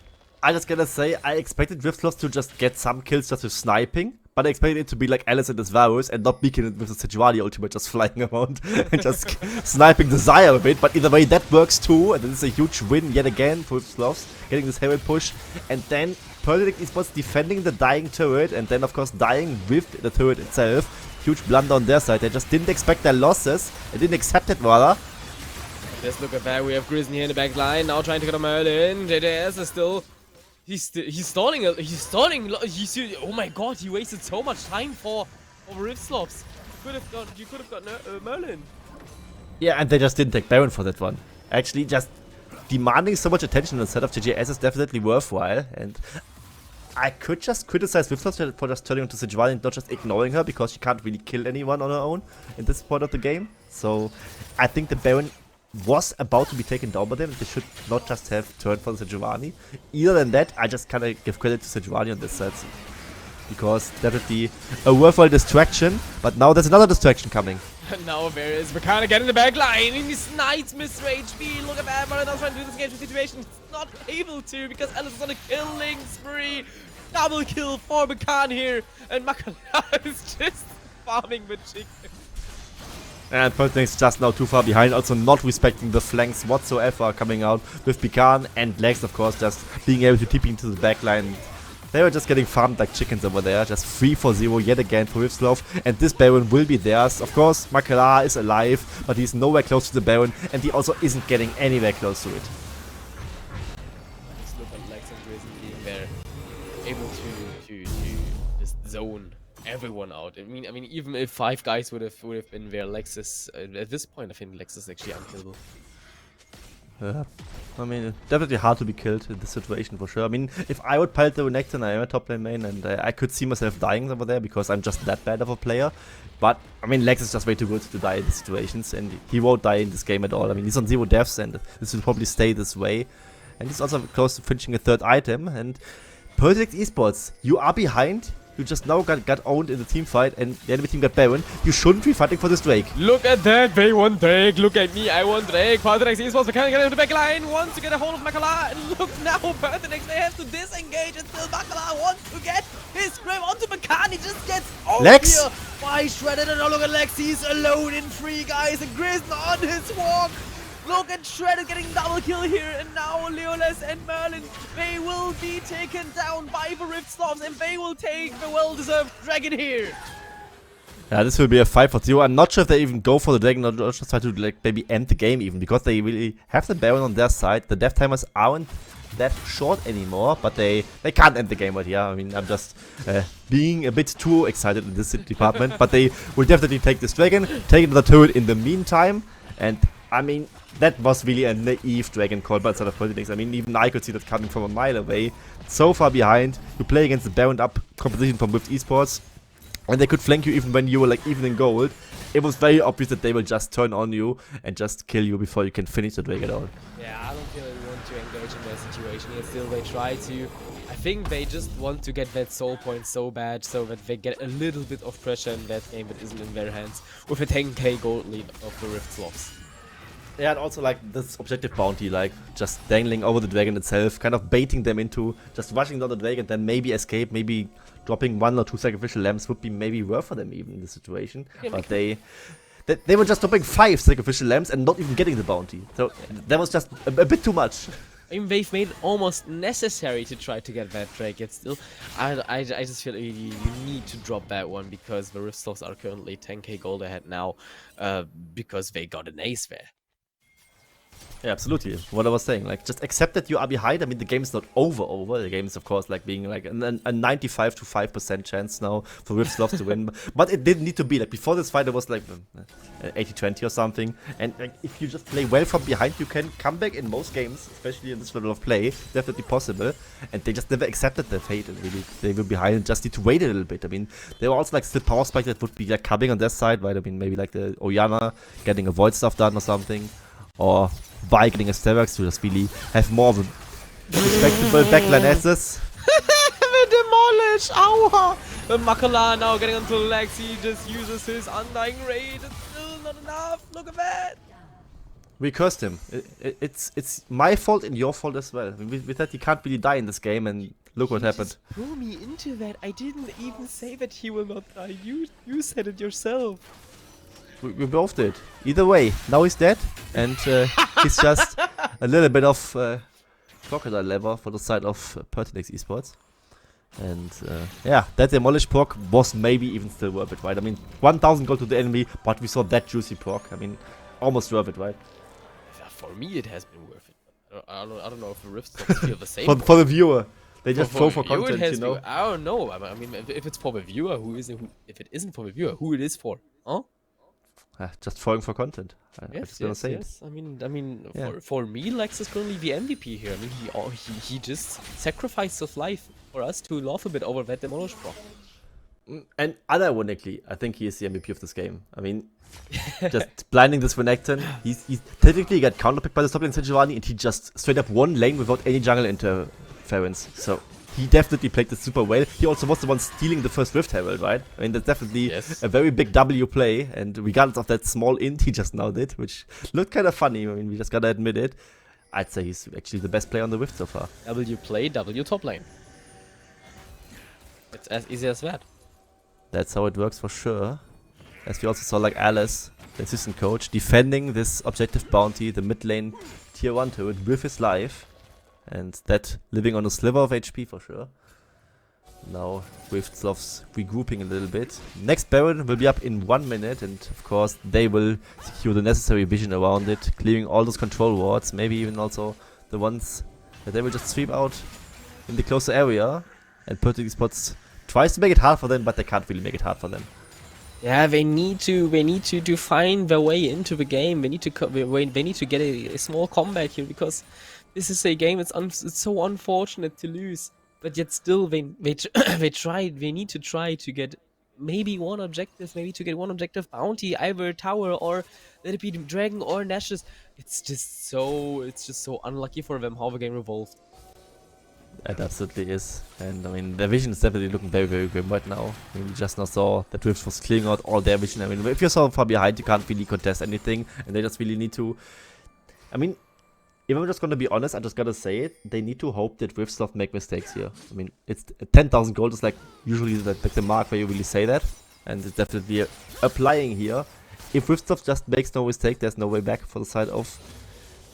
I just gotta say, I expected Riftstars to just get some kills just with sniping, but I expected it to be like Alice and his Varus and not Beacon with the Sejuani ultimate just flying around and just sniping the Xayah a bit. But either way, that works too, and this is a huge win yet again for Riftstars, getting this Herald push. And then PERTINAX Esports defending the dying turret, and then of course dying with the turret itself. Huge blunder on their side. They just didn't expect their losses, they didn't accept it rather. Let's look at that. We have Grizz here in the back line, now trying to get a Merlin. JJS is still... He's stalling. Oh my god, he wasted so much time for Riftstars. You could have gotten Merlin. Yeah, and they just didn't take Baron for that one. Actually, just demanding so much attention instead of JJS is definitely worthwhile. And I could just criticize Riftstars for just turning onto Sejuani and not just ignoring her, because she can't really kill anyone on her own in this point of the game. So I think the Baron was about to be taken down by them. They should not just have turned for Sejuani. Other than that, I just kind of give credit to Sejuani on this side, because definitely a worthwhile distraction. But now there's another distraction coming. And now there is Vakana getting the back line, and he snipes Mr. HB. Look at that, Marina trying to do this engagement situation. He's not able to, because Alice is on a killing spree. Double kill for Bakan here, and Makala is just farming the chicken. And PERTINAX just now too far behind, also not respecting the flanks whatsoever, coming out with Bekan and Lex, of course, just being able to TP into the backline. They were just getting farmed like chickens over there, just 3-4-0 yet again for Riftstars, and this Baron will be theirs. Of course, Makala is alive, but he's nowhere close to the Baron, and he also isn't getting anywhere close to it. and Lex and Grizzly being there, able to just zone everyone out. I mean, even if 5 guys would have been there, Lex is at this point, I think Lex is actually unkillable. Yeah. I mean, definitely hard to be killed in this situation for sure. I mean, if I would pilot the Renekton and I am a top lane main, and I could see myself dying over there because I'm just that bad of a player. But, I mean, Lex is just way too good to die in these situations, and he won't die in this game at all. I mean, he's on 0 deaths, and this will probably stay this way. And he's also close to finishing a 3rd item, and PERTINAX Esports, you are behind. You just now got owned in the team fight, and the enemy team got Baron. You shouldn't be fighting for this Drake. Look at that, they want Drake. Look at me, I want Drake. PERTINAX Esports, we can't get into the back line. Wants to get a hold of Makala. And look now, PERTINAX, they have to disengage, and still Makala wants to get his grip onto Makan. He just gets over Lex! here by Shredded. And now look at Lex, he's alone in 3 guys. And Grizz on his walk. Look at Shredded getting double kill here, and now Leoles and Merlin, they will be taken down by the Rift Sloths, and they will take the well-deserved dragon here. Yeah, this will be a 5-0. I'm not sure if they even go for the dragon or just try to like maybe end the game even, because they really have the Baron on their side. The death timers aren't that short anymore, but they can't end the game right here. I mean, I'm just being a bit too excited in this department, but they will definitely take this dragon, take another turret in the meantime, and I mean, that was really a naive dragon call by the side of PERTINAX. I mean, even I could see that coming from a mile away. So far behind, you play against the Baron up competition from Rift Esports, and they could flank you even when you were like even in gold. It was very obvious that they will just turn on you and just kill you before you can finish the dragon at all. Yeah, I don't feel they want to engage in that situation yet. Still, they try to. I think they just want to get that soul point so bad so that they get a little bit of pressure in that game that isn't in their hands with a 10k gold lead of the Rift Sloths. Yeah, and also like this objective bounty, like just dangling over the dragon itself, kind of baiting them into just rushing down the dragon, then maybe escape, maybe dropping 1 or 2 sacrificial lambs would be maybe worth for them even in this situation. Yeah, but they were just dropping 5 sacrificial lambs and not even getting the bounty. So that was just a bit too much. I mean, they've made it almost necessary to try to get that Drake, yet still, I just feel you need to drop that one because the Rift Sloths are currently 10k gold ahead now because they got an ace there. Yeah, absolutely. What I was saying, like, just accept that you are behind. I mean, the game is not over. The game is, of course, like being like a 95 to 5% chance now for Rift Sloths to win. But it didn't need to be. Like, before this fight, it was like 80-20 or something. And like, if you just play well from behind, you can come back in most games, especially in this level of play. Definitely possible. And they just never accepted their fate. And really, they were behind and just need to wait a little bit. I mean, there were also like still power spike that would be like coming on their side, right? I mean, maybe like the Orianna getting a void stuff done or something. Or by getting a Stellax to just really have more of a respectable backline assets. Demolish! Ow! The Makala now getting onto Lex, he just uses his Undying Raid. It's still not enough. Look at that! We cursed him. It's my fault and your fault as well. I mean, with that, he can't really die in this game, and look what happened. Threw me into that. I didn't even say that he will not die. You said it yourself. We both did. Either way, now he's dead, and he's just a little bit of crocodile lever for the side of PERTINAX Esports. And yeah, that Demolish proc was maybe even still worth it, right? I mean, 1000 gold to the enemy, but we saw that juicy proc. I mean, almost worth it, right? For me, it has been worth it. I don't know if the Rift Sloths feel the same. for the viewer. They just throw for content, you know? I don't know. I mean, if it's for the viewer, if it isn't for the viewer, who it is for? Huh? Just throwing for content. I'm just gonna say it. I mean, yeah. for me, Lex is currently the MVP here. I mean, he just sacrificed his life for us to laugh a bit over that Demolish proc. And unironically, I think he is the MVP of this game. I mean, just blinding this Renekton. He's technically got counterpicked by the top lane Sejuani, and he just straight up won lane without any jungle interference. So he definitely played this super well. He also was the one stealing the first Rift Herald, right? I mean, that's definitely a very big W play, and regardless of that small int he just now did, which looked kind of funny. I mean, we just gotta admit it. I'd say he's actually the best player on the Rift so far. W play, W top lane. It's as easy as that. That's how it works for sure. As we also saw, like Alice, the assistant coach, defending this objective bounty, the mid lane tier 1 turret with his life. And that living on a sliver of HP for sure. Now Rift Sloths regrouping a little bit. Next Baron will be up in 1 minute, and of course they will secure the necessary vision around it, clearing all those control wards, maybe even also the ones that they will just sweep out in the closer area, and PERTINAX ESPORTS tries to make it hard for them, but they can't really make it hard for them. Yeah, they need to find their way into the game. They need to get a small comeback here, because this is a game it's so unfortunate to lose. But yet still they need to try to get maybe one objective, bounty, either tower, or let it be dragon or Nash's. It's just so unlucky for them how the game evolved. It absolutely is, and I mean their vision is definitely looking very, very grim right now. I mean, we just now saw that Rift was clearing out all their vision. I mean, if you're so far behind, you can't really contest anything, and they just really need to. I mean, if I'm just gonna be honest, I just gotta say it. They need to hope that Riftsoft make mistakes here. I mean, it's 10,000 gold is like usually like the mark where you really say that, and it's definitely applying here. If Riftsoft just makes no mistake, there's no way back for the side of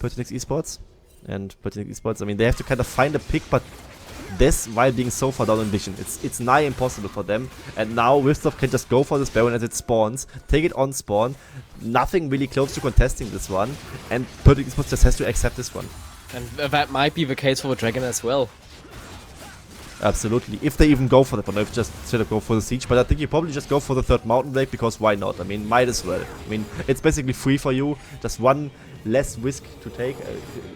PERTINAX ESPORTS. And PERTINAX ESPORTS, I mean, they have to kind of find a pick, but this while being so far down in vision, it's nigh impossible for them. And now Riftsoft can just go for this Baron as it spawns, take it on spawn, nothing really close to contesting this one, and PERTINAX ESPORTS just has to accept this one. And that might be the case for the Dragon as well. Absolutely, if they even go for that one, if just instead of go for the siege, but I think you probably just go for the third mountain break, because why not? I mean, might as well. I mean, it's basically free for you, just one less risk to take.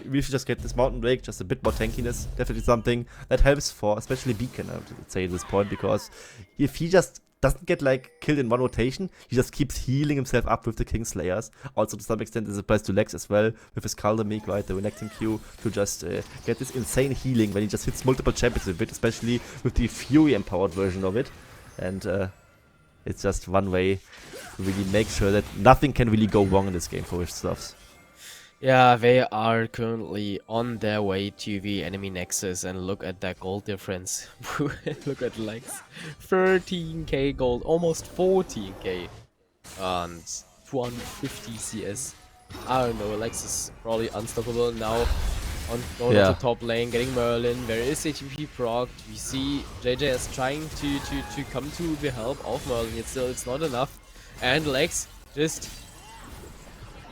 We should just get this mountain break, just a bit more tankiness, definitely something that helps for especially Beacon, I would say at this point, because if he just doesn't get like killed in one rotation, he just keeps healing himself up with the Kingslayers. Also to some extent this applies to Lex as well, with his Kaldamik, right, the Renekton Q, to just get this insane healing when he just hits multiple champions with it, especially with the Fury empowered version of it. And it's just one way to really make sure that nothing can really go wrong in this game for Riftsoft. Yeah, they are currently on their way to the enemy nexus, and look at that gold difference. Look at Lex, 13k gold, almost 14k, and 250 CS. I don't know, Lex is probably unstoppable now. Going to top lane, getting Merlin. There is ATP proc. We see JJS trying to come to the help of Merlin, yet still it's not enough. And Lex just...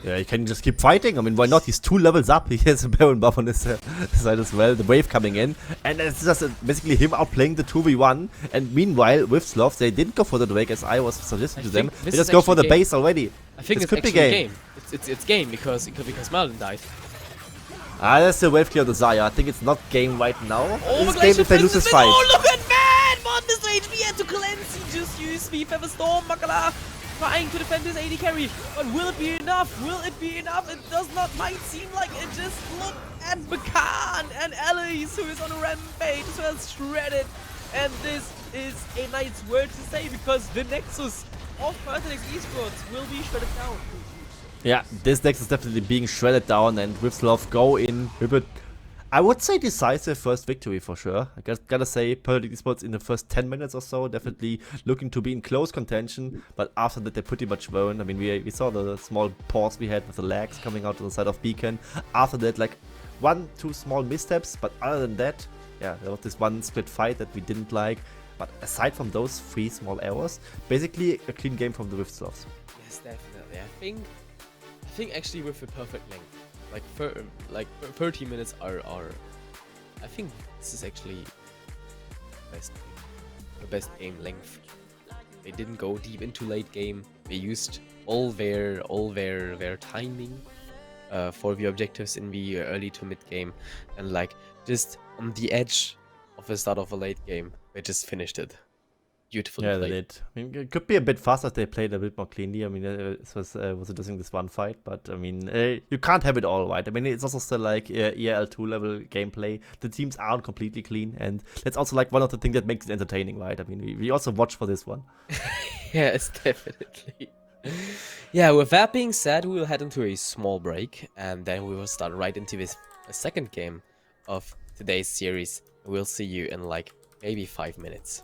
Yeah, he can just keep fighting. I mean, why not? He's 2 levels up. He has a Baron buff on his side as well. The wave coming in. And it's just basically him outplaying the 2v1. And meanwhile, with Sloths, they didn't go for the Drake as I was suggesting to them. They just go for the base already. I think it's actually game. It's game because Merlin died. Ah, that's the wave clear of the Zaya. I think it's not game right now. Oh, it's game if they lose this fight. Oh, look at man! Modernist HP had to cleanse. He just used the Feather Storm. Makala trying to defend his AD carry. But will it be enough? Will it be enough? It does not. Might seem like it. Just look at Bakan and Elise, who is on a rampage, who has shredded. And this is a nice word to say, because the Nexus of PERTINAX ESPORTS will be shredded down. Yeah, this deck is definitely being shredded down, and Riftsoft go in with a, I would say, decisive first victory for sure. I gotta say, PERTINAX ESPORTS in the first 10 minutes or so, definitely looking to be in close contention, but after that they pretty much won. I mean, we saw the small pause we had with the lags coming out to the side of Beacon. After that, like 1-2 small missteps, but other than that, yeah, there was this one split fight that we didn't like. But aside from those 3 small errors, basically a clean game from the Riftsofts. Yes, definitely. I think actually with the perfect length, like 30 minutes are I think this is actually the best game length. They didn't go deep into late game. They used all their timing for the objectives in the early to mid game, and like just on the edge of the start of a late game, they just finished it. Beautifully Yeah, played. they did. I mean, it could be a bit faster if they played a bit more cleanly. I mean, it was addressing this one fight, but I mean, you can't have it all, right? I mean, it's also still like EL2 level gameplay. The teams aren't completely clean, and that's also like one of the things that makes it entertaining, right? I mean, we also watch for this one. Yes, definitely. Yeah, with that being said, we will head into a small break, and then we will start right into this second game of today's series. We'll see you in like maybe 5 minutes.